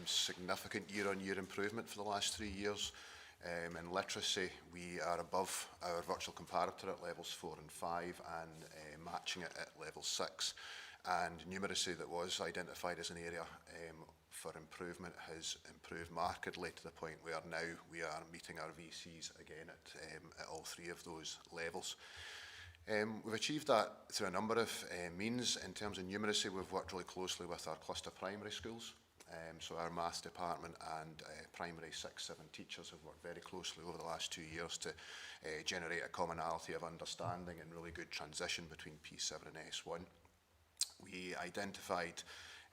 significant year-on-year improvement for the last 3 years. In literacy, we are above our virtual comparator at levels 4 and 5 and matching it at level 6. And numeracy, that was identified as an area for improvement, has improved markedly to the point where now we are meeting our VCs again at all 3 of those levels. We've achieved that through a number of means. In terms of numeracy, we've worked really closely with our cluster primary schools. So our maths department and primary 6-7 teachers have worked very closely over the last 2 years to generate a commonality of understanding and really good transition between P7 and S1. We identified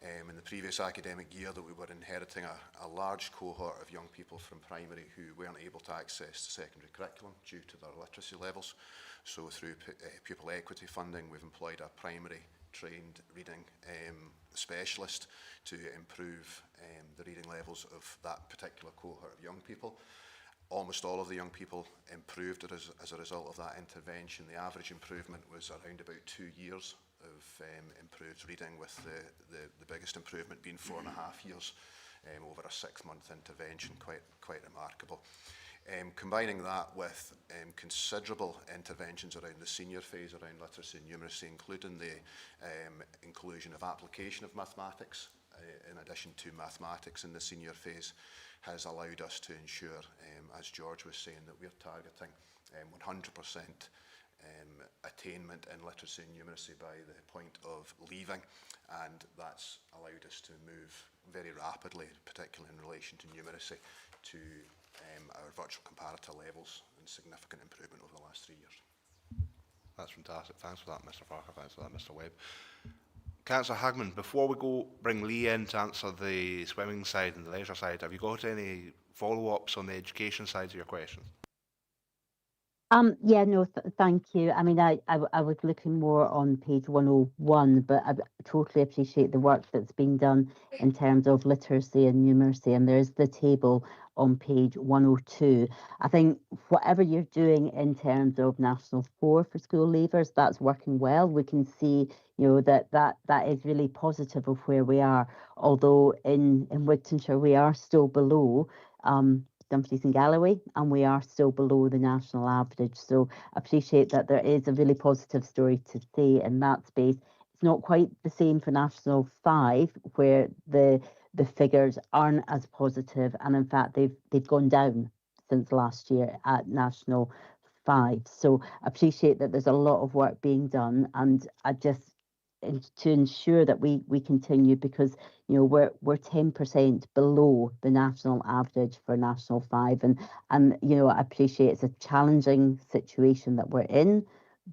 in the previous academic year that we were inheriting a large cohort of young people from primary who weren't able to access the secondary curriculum due to their literacy levels. So through pupil equity funding, we've employed a primary trained reading specialist to improve the reading levels of that particular cohort of young people. Almost all of the young people improved as a result of that intervention. The average improvement was around about 2 years of improved reading, with the biggest improvement being 4.5 years over a 6-month intervention. Quite remarkable. Combining that with considerable interventions around the senior phase around literacy and numeracy, including the inclusion of application of mathematics in addition to mathematics in the senior phase, has allowed us to ensure, as George was saying, that we're targeting 100% attainment in literacy and numeracy by the point of leaving, and that's allowed us to move very rapidly, particularly in relation to numeracy, to our virtual comparator levels, and significant improvement over the last 3 years. That's fantastic. Thanks for that, Mr. Farquhar. Thanks for that, Mr. Webb. Councillor Hagman, before we bring Lee in to answer the swimming side and the leisure side, have you got any follow-ups on the education side of your questions? Yeah, no, thank you. I mean, I was looking more on page 101, but I totally appreciate the work that's been done in terms of literacy and numeracy, and there's the table on page 102. I think whatever you're doing in terms of National 4 for school leavers, that's working well. We can see, that is really positive of where we are, although in Wigtownshire we are still below Dumfries and Galloway, and we are still below the national average. So I appreciate that there is a really positive story to say in that space. It's not quite the same for National 5, where the figures aren't as positive, and in fact they've gone down since last year at National 5. So I appreciate that there's a lot of work being done, and I just to ensure that we continue, because we're 10% below the national average for National 5, and I appreciate it's a challenging situation that we're in,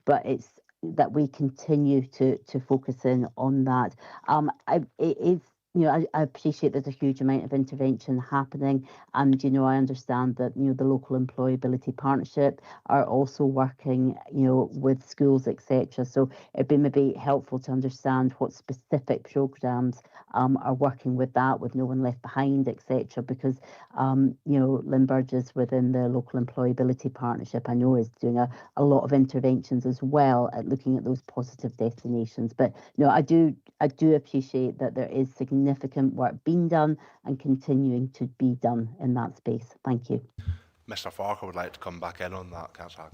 but it's that we continue to focus in on that. It is, I appreciate there's a huge amount of intervention happening, and I understand that the local employability partnership are also working with schools, etc. So it'd be maybe helpful to understand what specific programmes are working with that, with No One Left Behind, etc. Because Lynn Burgess within the local employability partnership, I know, is doing a lot of interventions as well at looking at those positive destinations. But no, I do appreciate that there is significant work being done and continuing to be done in that space. Thank you. Mr. Farquhar would like to come back in on that, Councillor Hagman.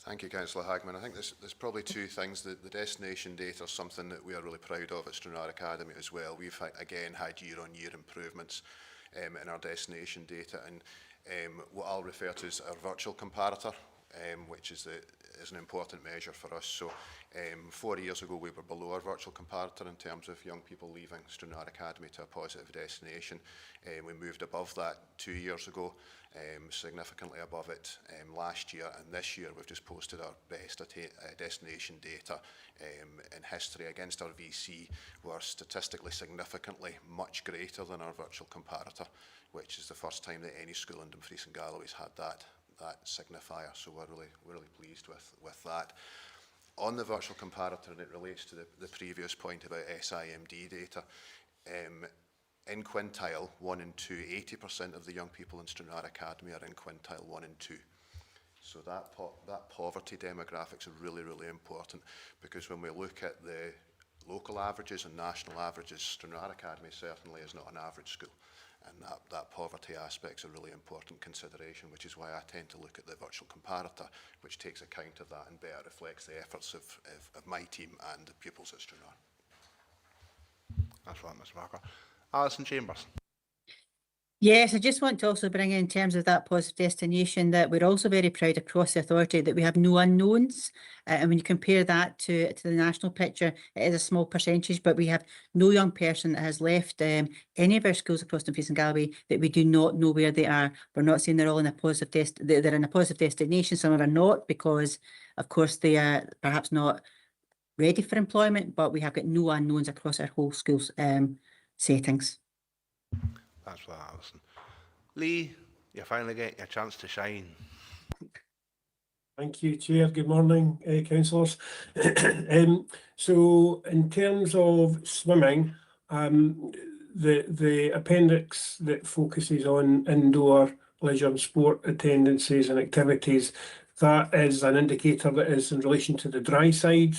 Thank you, Councillor Hagman. I think there's probably two things. The destination data is something that we are really proud of at Stranraer Academy as well. We've again had year-on-year improvements in our destination data, and what I'll refer to as our virtual comparator, which is an important measure for us. So 4 years ago we were below our virtual comparator in terms of young people leaving Stranraer Academy to a positive destination. We moved above that 2 years ago, significantly above it last year, and this year we've just posted our best destination data in history against our VC. We're statistically significantly much greater than our virtual comparator, which is the first time that any school in Dumfries and Galloway's had that signifier, so we're really pleased with that. On the virtual comparator, and it relates to the previous point about SIMD data, in quintile 1 and 2, 80% of the young people in Stranraer Academy are in quintile 1 and 2. So that poverty demographics are really, really important, because when we look at the local averages and national averages, Stranraer Academy certainly is not an average school. And that poverty aspect's a really important consideration, which is why I tend to look at the virtual comparator, which takes account of that and better reflects the efforts of my team and the pupils at Stranraer. That's right, Mr Barker. Alison Chambers. Yes, I just want to also bring in terms of that positive destination that we're also very proud across the authority that we have no unknowns. And when you compare that to the national picture, it is a small percentage, but we have no young person that has left any of our schools across Dumfries and Galloway that we do not know where they are. We're not saying they're all in a positive they're in a positive destination. Some are not because, of course, they are perhaps not ready for employment, but we have got no unknowns across our whole schools settings. That's for that, Alison. Lee, you finally get your chance to shine. Thank you, Chair. Good morning, councillors. So, in terms of swimming, the appendix that focuses on indoor leisure and sport attendances and activities, that is an indicator that is in relation to the dry side.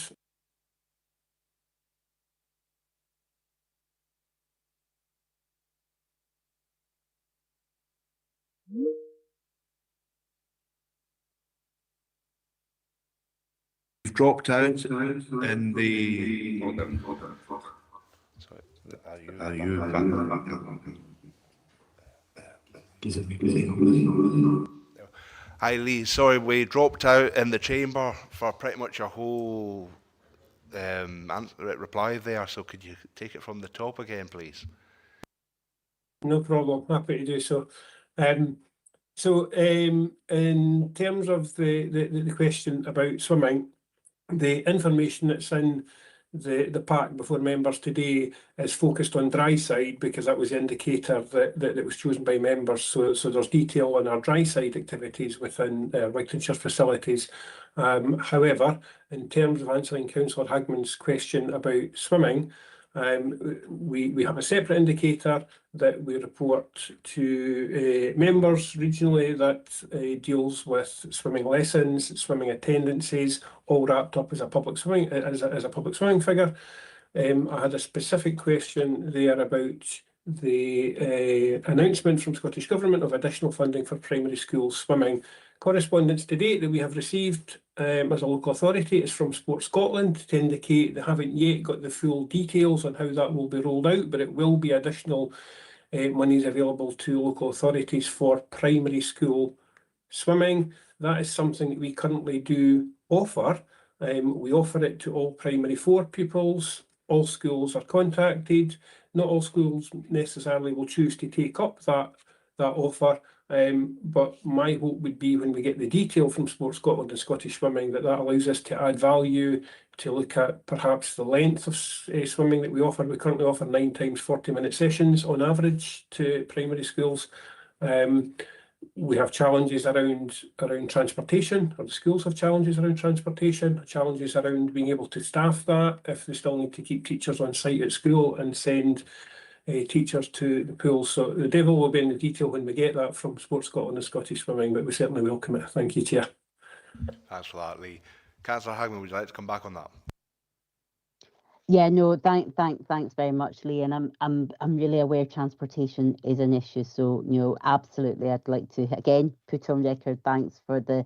Dropped out in the... Sorry, are you Hi Lee, sorry, we dropped out in the chamber for pretty much a whole reply there, so could you take it from the top again, please? No problem, happy to do so. In terms of the question about swimming, the information that's in the pack before members today is focused on dry side because that was the indicator that was chosen by members. So there's detail on our dry side activities within Wigtownshire facilities. However, in terms of answering Councillor Hagman's question about swimming, we have a separate indicator that we report to members regionally that deals with swimming lessons, swimming attendances, all wrapped up as a public swimming figure. I had a specific question there about the announcement from Scottish Government of additional funding for primary school swimming. Correspondence to date that we have received as a local authority is from Sport Scotland to indicate they haven't yet got the full details on how that will be rolled out, but it will be additional monies available to local authorities for primary school swimming. That is something that we currently do offer. We offer it to all primary 4 pupils. All schools are contacted. Not all schools necessarily will choose to take up that offer. But my hope would be when we get the detail from Sport Scotland and Scottish Swimming that allows us to add value, to look at perhaps the length of swimming that we offer. We currently offer 9 times 40-minute sessions on average to primary schools. We have challenges around transportation, or the schools have challenges around transportation, challenges around being able to staff that if they still need to keep teachers on site at school and send teachers to the pools. So the devil will be in the detail when we get that from Sport Scotland and Scottish Swimming, but we certainly welcome it. Thank you, Chair. Thanks for that, Lee. Councillor Hagman, would you like to come back on that? Yeah, no, thanks very much, Lee. And I'm really aware transportation is an issue. So, absolutely, I'd like to again put on record thanks for the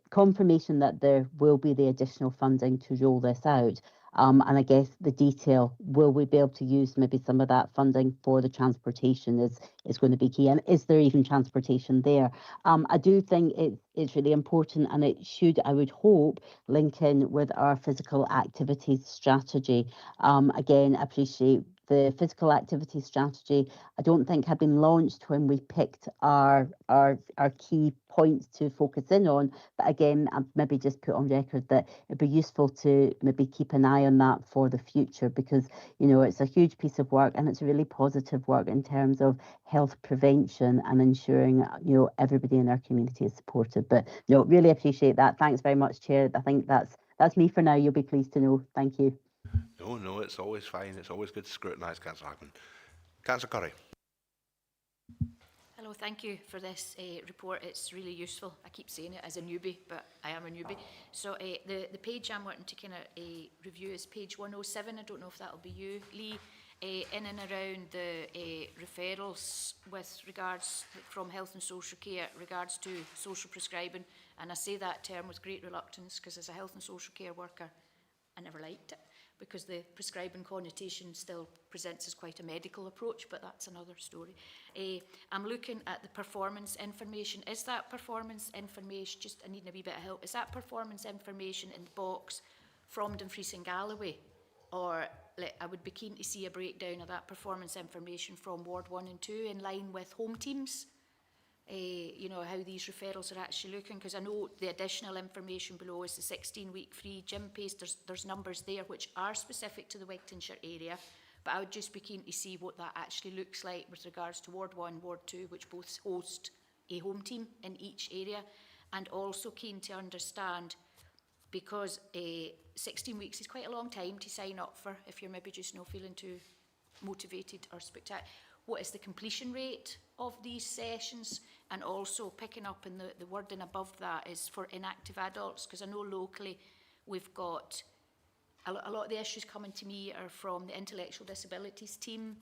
confirmation that there will be the additional funding to roll this out. And I guess the detail, will we be able to use maybe some of that funding for the transportation is going to be key. And is there even transportation there? I do think it's really important, and it should, I would hope, link in with our physical activities strategy. Again, I appreciate the physical activity strategy, I don't think had been launched when we picked our key points to focus in on. But again, I've maybe just put on record that it'd be useful to maybe keep an eye on that for the future, because, it's a huge piece of work, and it's really positive work in terms of health prevention and ensuring, everybody in our community is supported. But no, really appreciate that. Thanks very much, Chair. I think that's me for now. You'll be pleased to know. Thank you. No, it's always fine. It's always good to scrutinise, Councillor Hagman. Councillor Curry. Hello, thank you for this report. It's really useful. I keep saying it as a newbie, but I am a newbie. So the page I'm wanting to kind of review is page 107. I don't know if that'll be you, Lee. in and around the referrals with regards from health and social care regards to social prescribing. And I say that term with great reluctance because as a health and social care worker, I never liked it because the prescribing connotation still presents as quite a medical approach, but that's another story. I'm looking at the performance information. Is that performance information, just I need a wee bit of help, is that performance information in the box from Dumfries and Galloway? Or I would be keen to see a breakdown of that performance information from Ward 1 and 2 in line with home teams. You know, how these referrals are actually looking, because I know the additional information below is the 16-week free gym pace. There's numbers there which are specific to the Wigtownshire area, but I would just be keen to see what that actually looks like with regards to Ward 1, Ward 2, which both host a home team in each area, and also keen to understand, because 16 weeks is quite a long time to sign up for if you're maybe just not feeling too motivated or spectacular. What is the completion rate of these sessions? And also picking up in the wording above that is for inactive adults, because I know locally we've got a lot of the issues coming to me are from the intellectual disabilities team,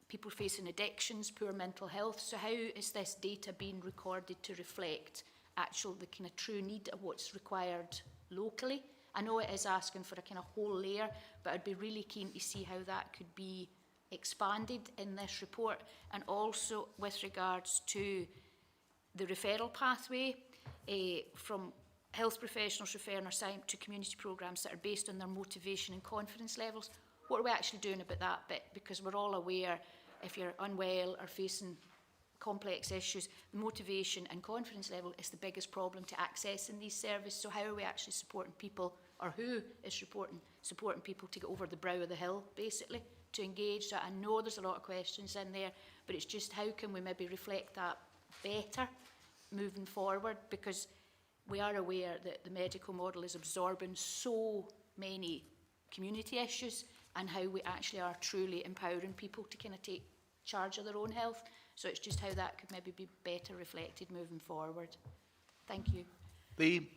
people facing addictions, poor mental health. So how is this data being recorded to reflect the kind of true need of what's required locally? I know it is asking for a kind of whole layer, but I'd be really keen to see how that could be expanded in this report. And also with regards to the referral pathway, from health professionals referring or signing to community programmes that are based on their motivation and confidence levels. What are we actually doing about that bit? Because we're all aware if you're unwell or facing complex issues, the motivation and confidence level is the biggest problem to accessing these services. So how are we actually supporting people, or who is supporting people to get over the brow of the hill, basically, to engage? So I know there's a lot of questions in there, but it's just how can we maybe reflect that better moving forward, because we are aware that the medical model is absorbing so many community issues, and how we actually are truly empowering people to kind of take charge of their own health. So it's just how that could maybe be better reflected moving forward. Thank you. Lee.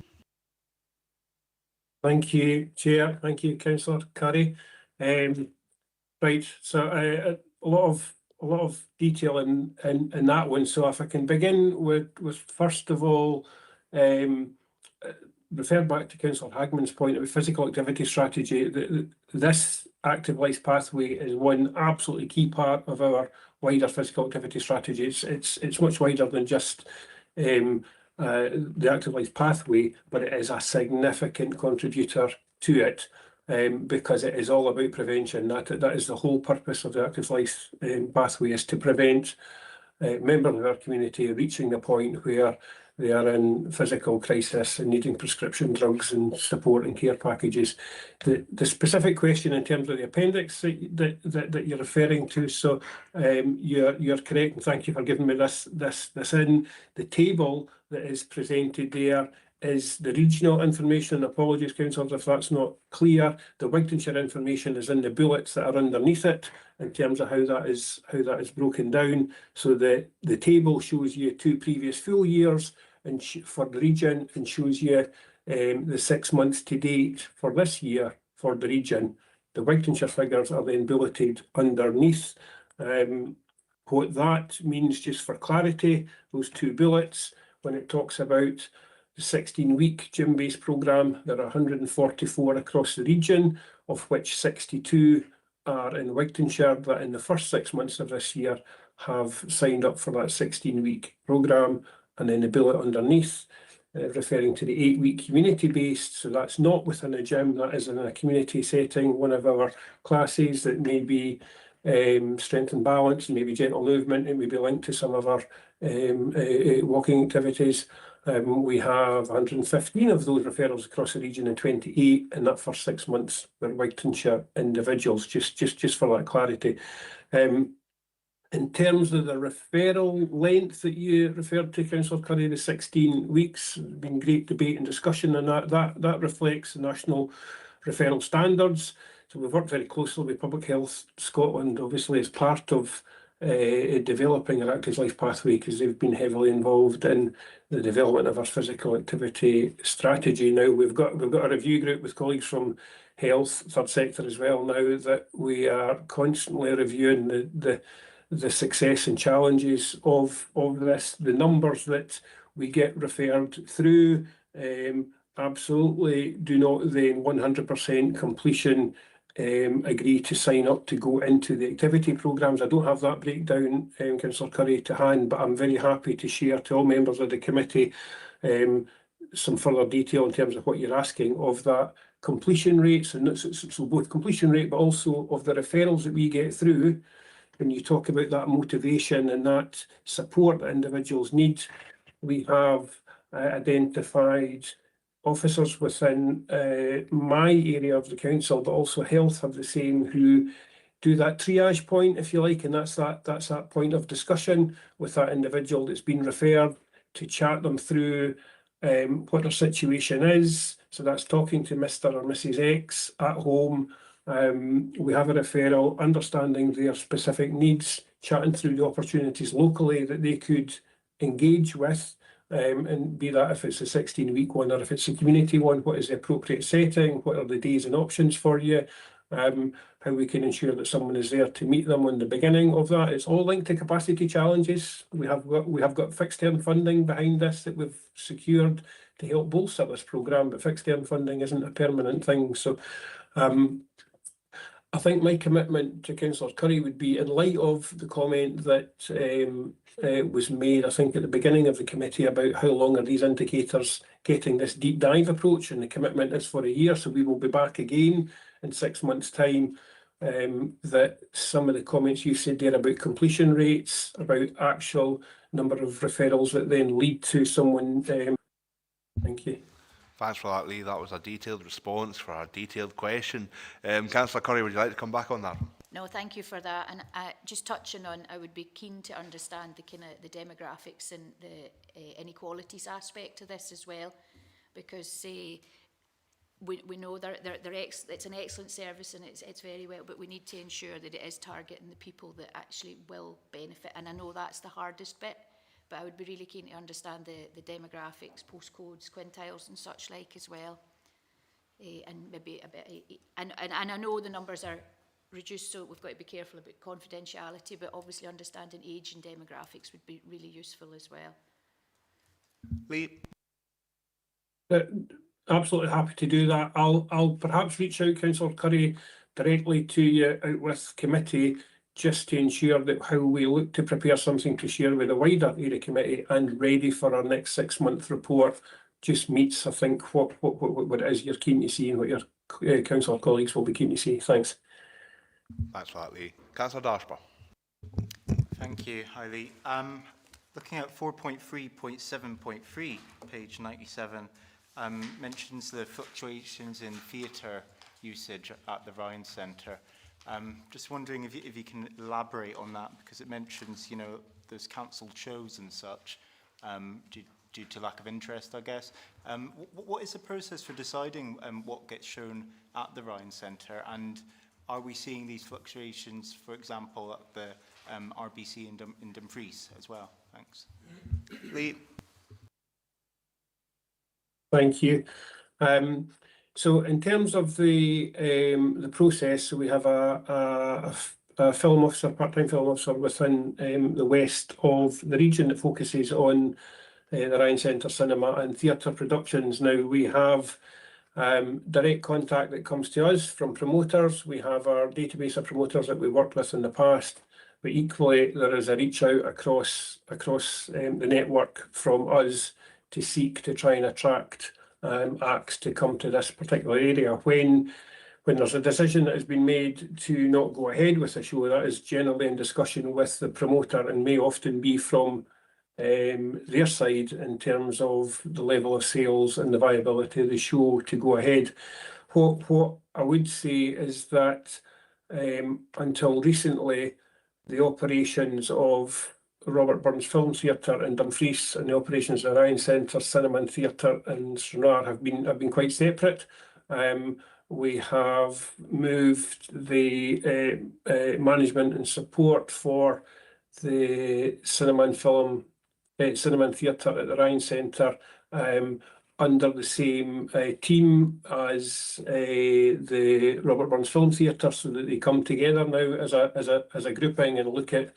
Thank you, Chair. Thank you, Councillor Curry. Right, so a lot of detail in that one. So if I can begin with first of all, refer back to Councillor Hagman's point about physical activity strategy. This active life pathway is one absolutely key part of our wider physical activity strategy. It's much wider than just the active life pathway, but it is a significant contributor to it, because it is all about prevention. That is the whole purpose of the active life pathway, is to prevent members of our community reaching the point where they are in physical crisis and needing prescription drugs and support and care packages. The specific question in terms of the appendix that you're referring to, so you're correct, and thank you for giving me this in. The table that is presented there is the regional information, and apologies, councillors, if that's not clear. The Wigtownshire information is in the bullets that are underneath it in terms of how that is broken down. So the table shows you 2 previous full years and for the region, and shows you the 6 months to date for this year for the region. The Wigtownshire figures are then bulleted underneath. What that means, just for clarity, those 2 bullets, when it talks about the 16-week gym-based programme, there are 144 across the region, of which 62 are in Wigtownshire that in the first 6 months of this year have signed up for that 16-week programme. And then the bullet underneath, referring to the 8-week community-based, so that's not within a gym, that is in a community setting, one of our classes that may be strength and balance, maybe gentle movement, it may be linked to some of our walking activities. We have 115 of those referrals across the region, and 28 in that first 6 months were Wigtownshire individuals, just for that clarity. In terms of the referral length that you referred to, Councillor Curry, the 16 weeks, there's been great debate and discussion on that reflects the national referral standards. So we've worked very closely with Public Health Scotland, obviously, as part of developing our active life pathway, because they've been heavily involved in the development of our physical activity strategy. Now we've got a review group with colleagues from health, third sector as well now, that we are constantly reviewing the success and challenges of this. The numbers that we get referred through absolutely do not then 100% completion agree to sign up to go into the activity programmes. I don't have that breakdown, Councillor Curry, to hand, but I'm very happy to share to all members of the committee some further detail in terms of what you're asking of that completion rates, and so both completion rate but also of the referrals that we get through. When you talk about that motivation and that support that individuals need, we have identified officers within my area of the council, but also health have the same, who do that triage point, if you like, and that's that point of discussion with that individual that's been referred, to chat them through what their situation is. So that's talking to Mr. or Mrs. X at home. We have a referral, understanding their specific needs, chatting through the opportunities locally that they could engage with, and be that if it's a 16-week one or if it's a community one, what is the appropriate setting, what are the days and options for you, how we can ensure that someone is there to meet them on the beginning of that. It's all linked to capacity challenges. We have got fixed term funding behind this that we've secured to help bolster this programme, but fixed term funding isn't a permanent thing. So I think my commitment to Councillor Curry would be, in light of the comment that was made, I think, at the beginning of the committee about how long are these indicators getting this deep dive approach, and the commitment is for a year, so we will be back again in 6 months' time. That some of the comments you said there about completion rates, about actual number of referrals that then lead to someone. Thank you. Thanks for that, Lee. That was a detailed response for a detailed question. Councillor Curry, would you like to come back on that? No, thank you for that. And just touching on, I would be keen to understand the demographics and the inequalities aspect of this as well, because we know it's an excellent service and it's very well, but we need to ensure that it is targeting the people that actually will benefit. And I know that's the hardest bit, but I would be really keen to understand the demographics, postcodes, quintiles and such like as well. And maybe a bit, and I know the numbers are reduced, so we've got to be careful about confidentiality, but obviously understanding age and demographics would be really useful as well. Lee? Absolutely happy to do that. I'll perhaps reach out, Councillor Curry, directly to you out with committee, just to ensure that how we look to prepare something to share with the wider area committee and ready for our next 6-month report just meets, I think, what it is you're keen to see and what your council colleagues will be keen to see. Thanks. Thanks for that, Lee. Councillor Dashper. Thank you. Hi, Lee. Looking at 4.3.7.3, page 97, mentions the fluctuations in theatre usage at the Ryan Centre. Just wondering if you can elaborate on that, because it mentions, you know, there's cancelled shows and such due to lack of interest, I guess. What is the process for deciding what gets shown at the Ryan Centre, and are we seeing these fluctuations, for example, at the RBC in Dumfries as well? Thanks. Lee. Thank you. So in terms of the process, so we have a film officer, part-time film officer within the west of the region that focuses on the Ryan Centre cinema and theatre productions. Now we have direct contact that comes to us from promoters. We have our database of promoters that we worked with in the past, but equally there is a reach out across the network from us to seek to try and attract acts to come to this particular area. When there's a decision that has been made to not go ahead with a show, that is generally in discussion with the promoter and may often be from their side in terms of the level of sales and the viability of the show to go ahead. What I would say is that until recently, the operations of Robert Burns Film Theatre in Dumfries and the operations of the Ryan Centre Cinema and Theatre in Stranraer have been quite separate. We have moved the management and support for the cinema and theatre at the Ryan Centre under the same team as the Robert Burns Film Theatre, so that they come together now as a grouping and look at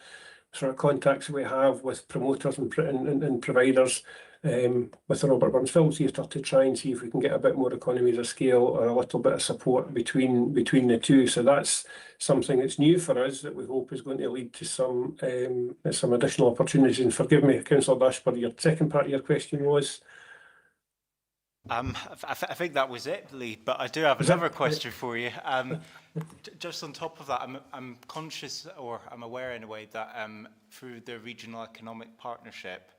sort of contacts we have with promoters and providers with the Robert Burns Film Theatre to try and see if we can get a bit more economies of scale or a little bit of support between the two. So that's something that's new for us that we hope is going to lead to some additional opportunities. And forgive me, Councillor Dashford, your second part of your question was? I think that was it, Lee, but I do have another question for you. Just on top of that, I'm conscious, or I'm aware in a way, that through the Regional Economic Partnership,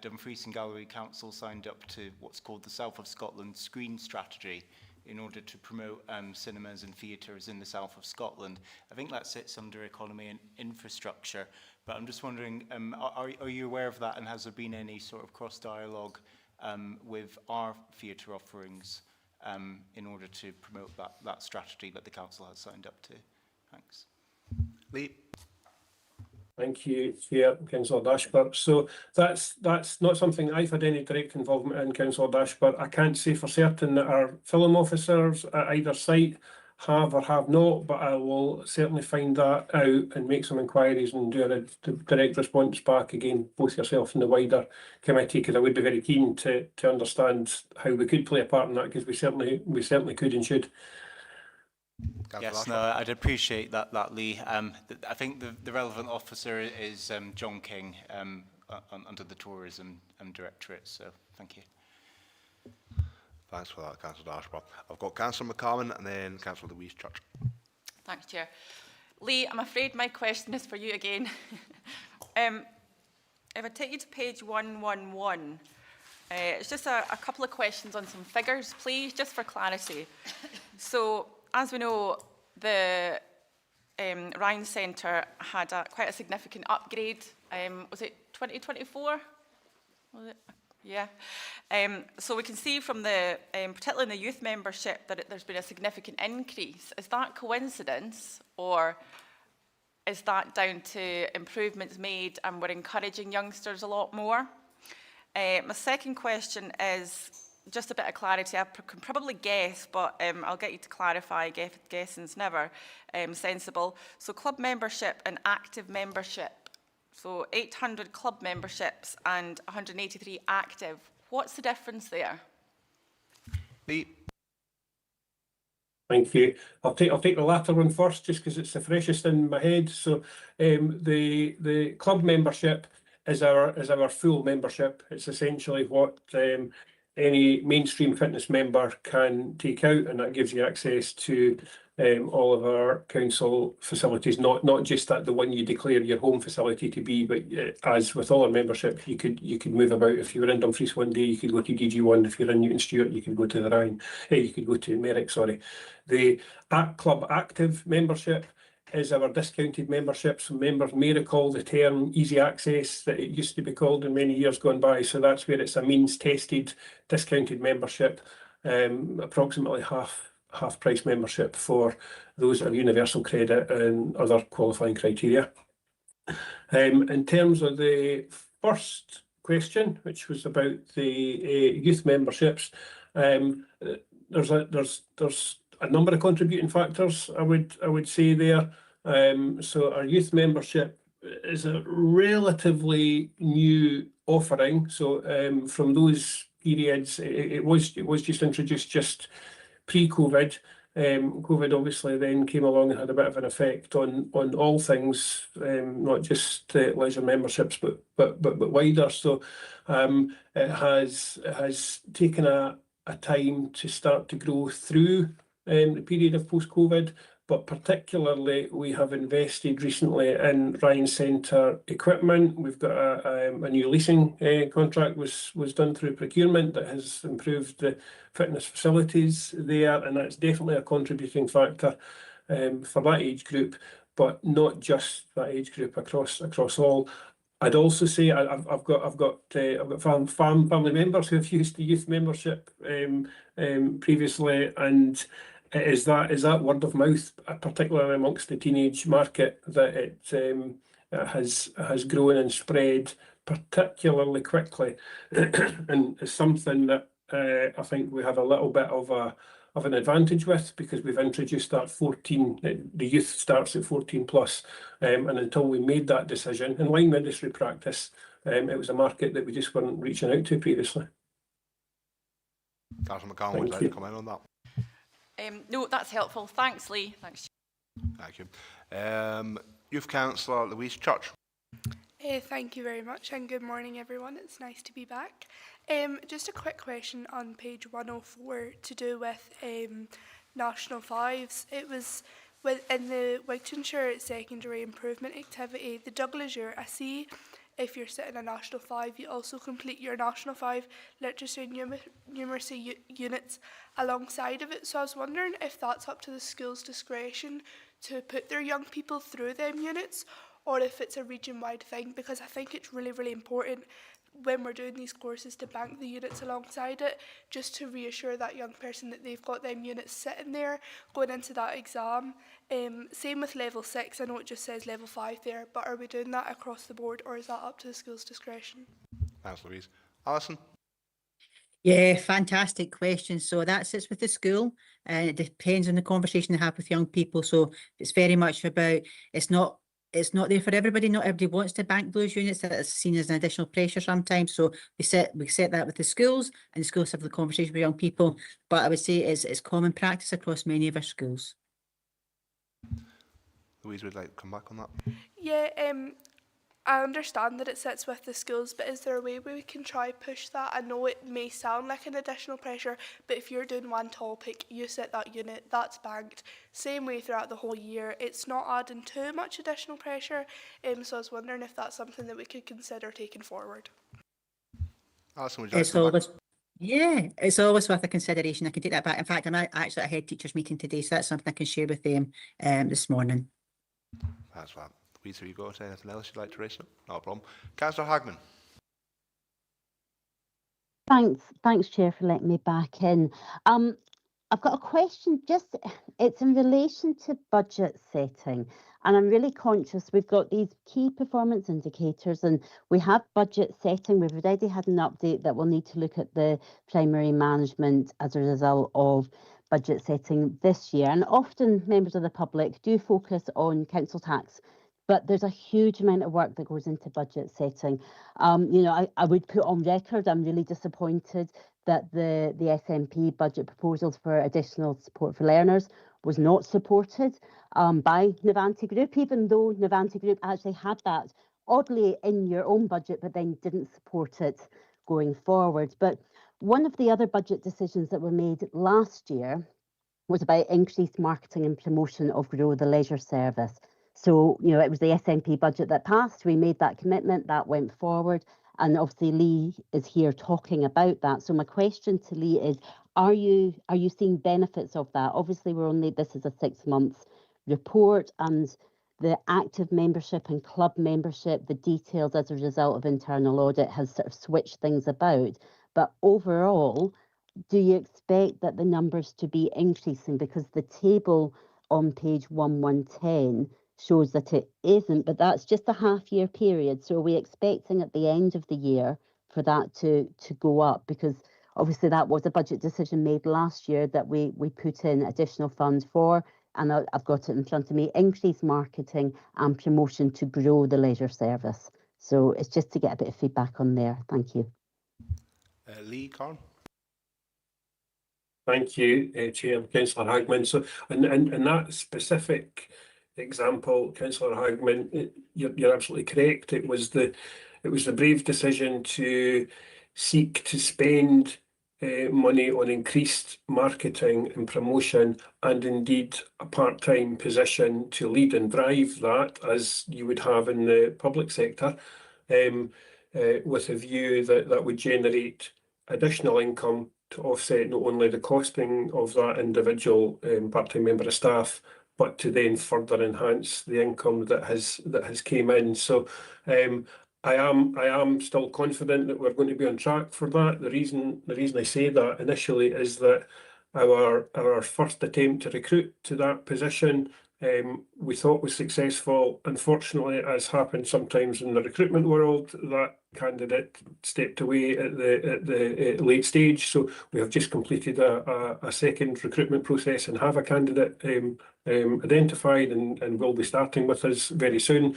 Dumfries and Galloway Council signed up to what's called the South of Scotland Screen Strategy in order to promote cinemas and theatres in the south of Scotland. I think that sits under economy and infrastructure, but I'm just wondering, are you aware of that, and has there been any sort of cross-dialogue with our theatre offerings in order to promote that strategy that the council has signed up to? Thanks. Lee. Thank you, Chair, Councillor Dashford. So that's not something I've had any direct involvement in, Councillor Dashford. I can't say for certain that our film officers at either site have or have not, but I will certainly find that out and make some inquiries and do a direct response back again, both yourself and the wider committee, because I would be very keen to understand how we could play a part in that, because we certainly could and should. Yes, no, I'd appreciate that, Lee. I think the relevant officer is John King under the Tourism Directorate, so thank you. Thanks for that, Councillor Dashford. I've got Councillor McCarman and then Councillor Louise Church. Thanks, Chair. Lee, I'm afraid my question is for you again. If I take you to page 111, it's just a couple of questions on some figures, please, just for clarity. So, as we know, the Ryan Centre had quite a significant upgrade. Was it 2024? Was it? Yeah. So we can see from the, particularly in the youth membership, that there's been a significant increase. Is that coincidence, or is that down to improvements made and we're encouraging youngsters a lot more? My second question is just a bit of clarity. I can probably guess, but I'll get you to clarify. Guessing's never sensible. So club membership and active membership. So 800 club memberships and 183 active. What's the difference there? Lee. Thank you. I'll take the latter one first, just because it's the freshest in my head. So the club membership is our full membership. It's essentially what any mainstream fitness member can take out, and that gives you access to all of our council facilities, not just at the one you declare your home facility to be, but as with all our membership, you could move about. If you were in Dumfries one day, you could go to DG1. If you're in Newton Stewart, you could go to the Rhine. You could go to Merrick, sorry. The Club Active membership is our discounted membership. So members may recall the term easy access that it used to be called in many years gone by. So that's where it's a means tested discounted membership, approximately half price membership for those that have universal credit and other qualifying criteria. In terms of the first question, which was about the youth memberships, there's a number of contributing factors, I would say there. So our youth membership is a relatively new offering. So from those periods, it was just introduced just pre-COVID. COVID obviously then came along and had a bit of an effect on all things, not just leisure memberships, but wider. So it has taken a time to start to grow through the period of post-COVID, but particularly we have invested recently in Ryan Centre equipment. We've got a new leasing contract was done through procurement that has improved the fitness facilities there, and that's definitely a contributing factor for that age group, but not just that age group, across all. I'd also say I've got family members who have used the youth membership previously, and is that word of mouth, particularly amongst the teenage market, that it has grown and spread particularly quickly, and is something that I think we have a little bit of an advantage with, because we've introduced that 14, the youth starts at 14 plus, and until we made that decision, in line with industry practice, it was a market that we just weren't reaching out to previously. Councillor McCallum would like to comment on that. No, that's helpful. Thanks, Lee. Thanks. Thank you. Youth Councillor Louise Church. Thank you very much, and good morning, everyone. It's nice to be back. Just a quick question on page 104 to do with National Fives. It was in the Wigtownshire Secondary Improvement Activity, the Douglas-Ure. I see if you're sitting a National 5, you also complete your National 5 literacy and numeracy units alongside of it. So I was wondering if that's up to the school's discretion to put their young people through them units, or if it's a region-wide thing, because I think it's really, really important when we're doing these courses to bank the units alongside it, just to reassure that young person that they've got them units sitting there going into that exam. Same with level 6, I know it just says level 5 there, but are we doing that across the board, or is that up to the school's discretion? Thanks, Louise. Alison? Yeah, fantastic question. So that sits with the school, and it depends on the conversation they have with young people. So it's very much about, it's not there for everybody. Not everybody wants to bank those units. That is seen as an additional pressure sometimes. So we set that with the schools, and the schools have the conversation with young people. But I would say it's common practice across many of our schools. Louise would like to come back on that. Yeah, I understand that it sits with the schools, but is there a way we can try push that? I know it may sound like an additional pressure, but if you're doing one topic, you set that unit, that's banked. Same way throughout the whole year. It's not adding too much additional pressure, so I was wondering if that's something that we could consider taking forward. Alison, would you like to come back? Yeah, it's always worth a consideration. I can take that back. In fact, I'm actually at a head teachers meeting today, so that's something I can share with them this morning. That's right. Louise, have you got anything else you'd like to raise? Not a problem. Councillor Hagman. Thanks, Chair, for letting me back in. I've got a question. It's in relation to budget setting, and I'm really conscious we've got these key performance indicators, and we have budget setting. We've already had an update that we'll need to look at the primary management as a result of budget setting this year. And often members of the public do focus on council tax, but there's a huge amount of work that goes into budget setting. I would put on record, I'm really disappointed that the SNP budget proposals for additional support for learners was not supported by Navanti Group, even though Navanti Group actually had that oddly in your own budget, but then didn't support it going forward. But one of the other budget decisions that were made last year was about increased marketing and promotion of Grow the Leisure Service. So, it was the SNP budget that passed. We made that commitment, that went forward. And obviously Lee is here talking about that. So my question to Lee is, are you seeing benefits of that? Obviously, this is a 6 months report, and the active membership and club membership, the details as a result of internal audit has sort of switched things about. But overall, do you expect that the numbers to be increasing? Because the table on page 1110 shows that it isn't, but that's just a half-year period. So are we expecting at the end of the year for that to go up? Because obviously that was a budget decision made last year that we put in additional funds for, and I've got it in front of me, increased marketing and promotion to grow the leisure service. So it's just to get a bit of feedback on there. Thank you. Lee Carn. Thank you, Chair, Councillor Hagman. So, in that specific example, Councillor Hagman, you're absolutely correct. It was the brave decision to seek to spend money on increased marketing and promotion, and indeed a part-time position to lead and drive that, as you would have in the public sector, with a view that would generate additional income to offset not only the costing of that individual part-time member of staff, but to then further enhance the income that has came in. So I am still confident that we're going to be on track for that. The reason I say that initially is that our first attempt to recruit to that position we thought was successful. Unfortunately, as happens sometimes in the recruitment world, that candidate stepped away at the late stage. So we have just completed a second recruitment process and have a candidate identified and will be starting with us very soon.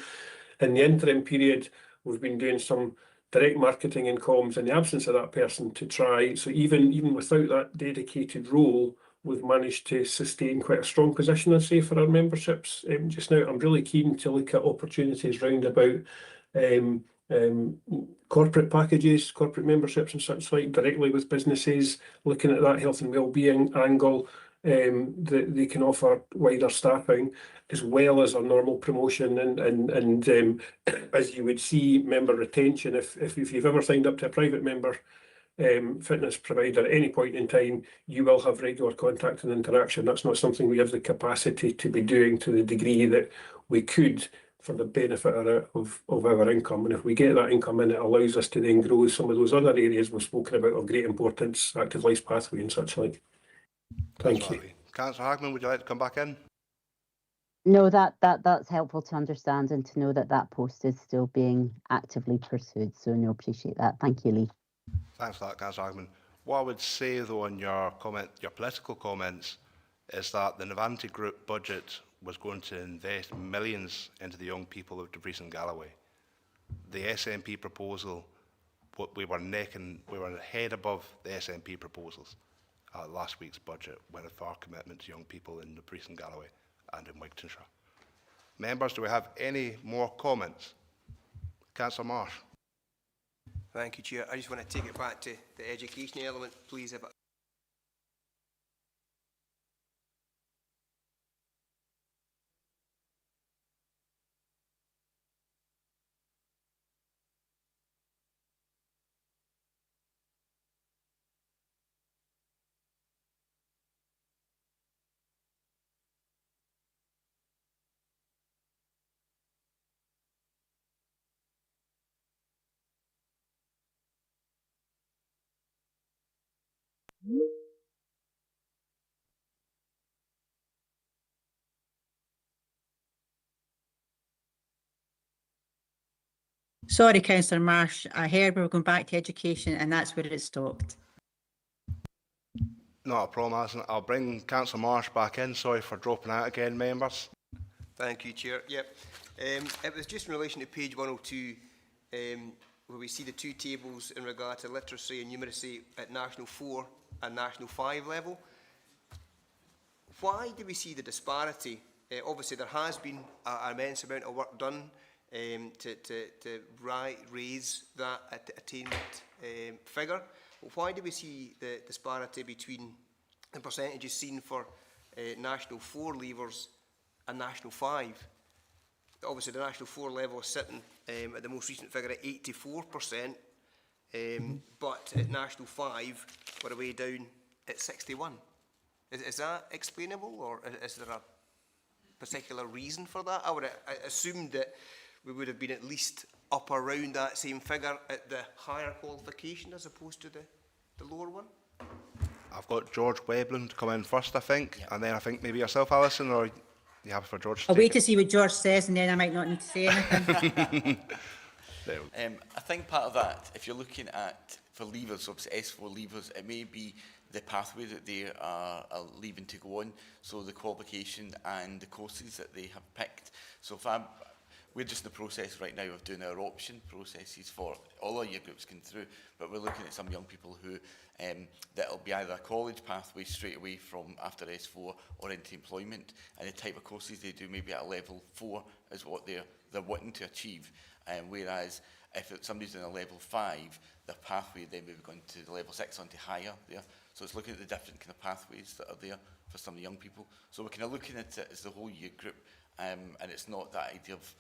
In the interim period, we've been doing some direct marketing and comms in the absence of that person to try. So even without that dedicated role, we've managed to sustain quite a strong position, I'd say, for our memberships. Just now, I'm really keen to look at opportunities round about corporate packages, corporate memberships and such like, directly with businesses, looking at that health and wellbeing angle, that they can offer wider staffing, as well as a normal promotion and as you would see, member retention. If you've ever signed up to a private member fitness provider at any point in time, you will have regular contact and interaction. That's not something we have the capacity to be doing to the degree that we could for the benefit of our income. And if we get that income in, it allows us to then grow some of those other areas we've spoken about of great importance, active life pathway and such like. Thank you. Councillor Hagman, would you like to come back in? No, that's helpful to understand and to know that that post is still being actively pursued. So no, appreciate that. Thank you, Lee. Thanks for that, Councillor Hagman. What I would say, though, in your political comments, is that the Navanti Group budget was going to invest millions into the young people of Debris and Galloway. The SNP proposal, we were head above the SNP proposals at last week's budget with our commitment to young people in Debris and Galloway and in Wigtownshire. Members, do we have any more comments? Councillor Marsh. Thank you, Chair. I just want to take it back to the education element, please. Sorry, Councillor Marsh, I heard we were going back to education and that's where it stopped. Not a problem, Alison. I'll bring Councillor Marsh back in. Sorry for dropping out again, members. Thank you, Chair. Yep. It was just in relation to page 102, where we see the two tables in regard to literacy and numeracy at National 4 and National 5 level. Why do we see the disparity? Obviously, there has been an immense amount of work done to raise that attainment figure. But why do we see the disparity between the percentages seen for National 4 leavers and National 5? Obviously, the National 4 level is sitting at the most recent figure at 84%, but at National 5, we're way down at 61%. Is that explainable, or is there a particular reason for that? I would assume that we would have been at least up around that same figure at the higher qualification as opposed to the lower one. I've got George Webland to come in first, I think, and then I think maybe yourself, Alison, or you happy for George to I'll wait to see what George says and then I might not need to say anything. I think part of that, if you're looking at, for leavers, obviously S4 leavers, it may be the pathway that they are leaving to go on, so the qualification and the courses that they have picked. So we're just in the process right now of doing our option processes for all our year groups going through, but we're looking at some young people who that'll be either a college pathway straight away from after S4 or into employment, and the type of courses they do maybe at a level 4 is what they're wanting to achieve, whereas if somebody's in a level 5, the pathway then maybe going to the level 6 onto higher there. So it's looking at the different kind of pathways that are there for some of the young people. So we're kind of looking at it as the whole year group, and it's not that idea of,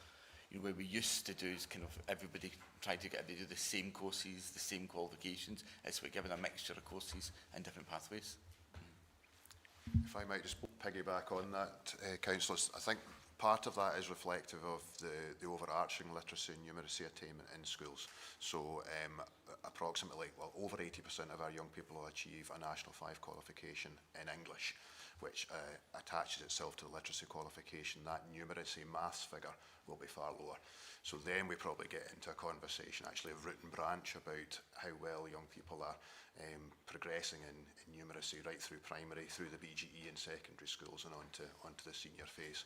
you know, where we used to do is kind of everybody trying to get to do the same courses, the same qualifications. It's we're giving a mixture of courses and different pathways. If I might just piggyback on that, councillors, I think part of that is reflective of the overarching literacy and numeracy attainment in schools. So approximately approximately, well, over 80% of our young people will achieve a National 5 qualification in English, which attaches itself to the literacy qualification. That numeracy maths figure will be far lower. So then we probably get into a conversation actually of root and branch about how well young people are progressing in numeracy right through primary, through the BGE and secondary schools and onto the senior phase.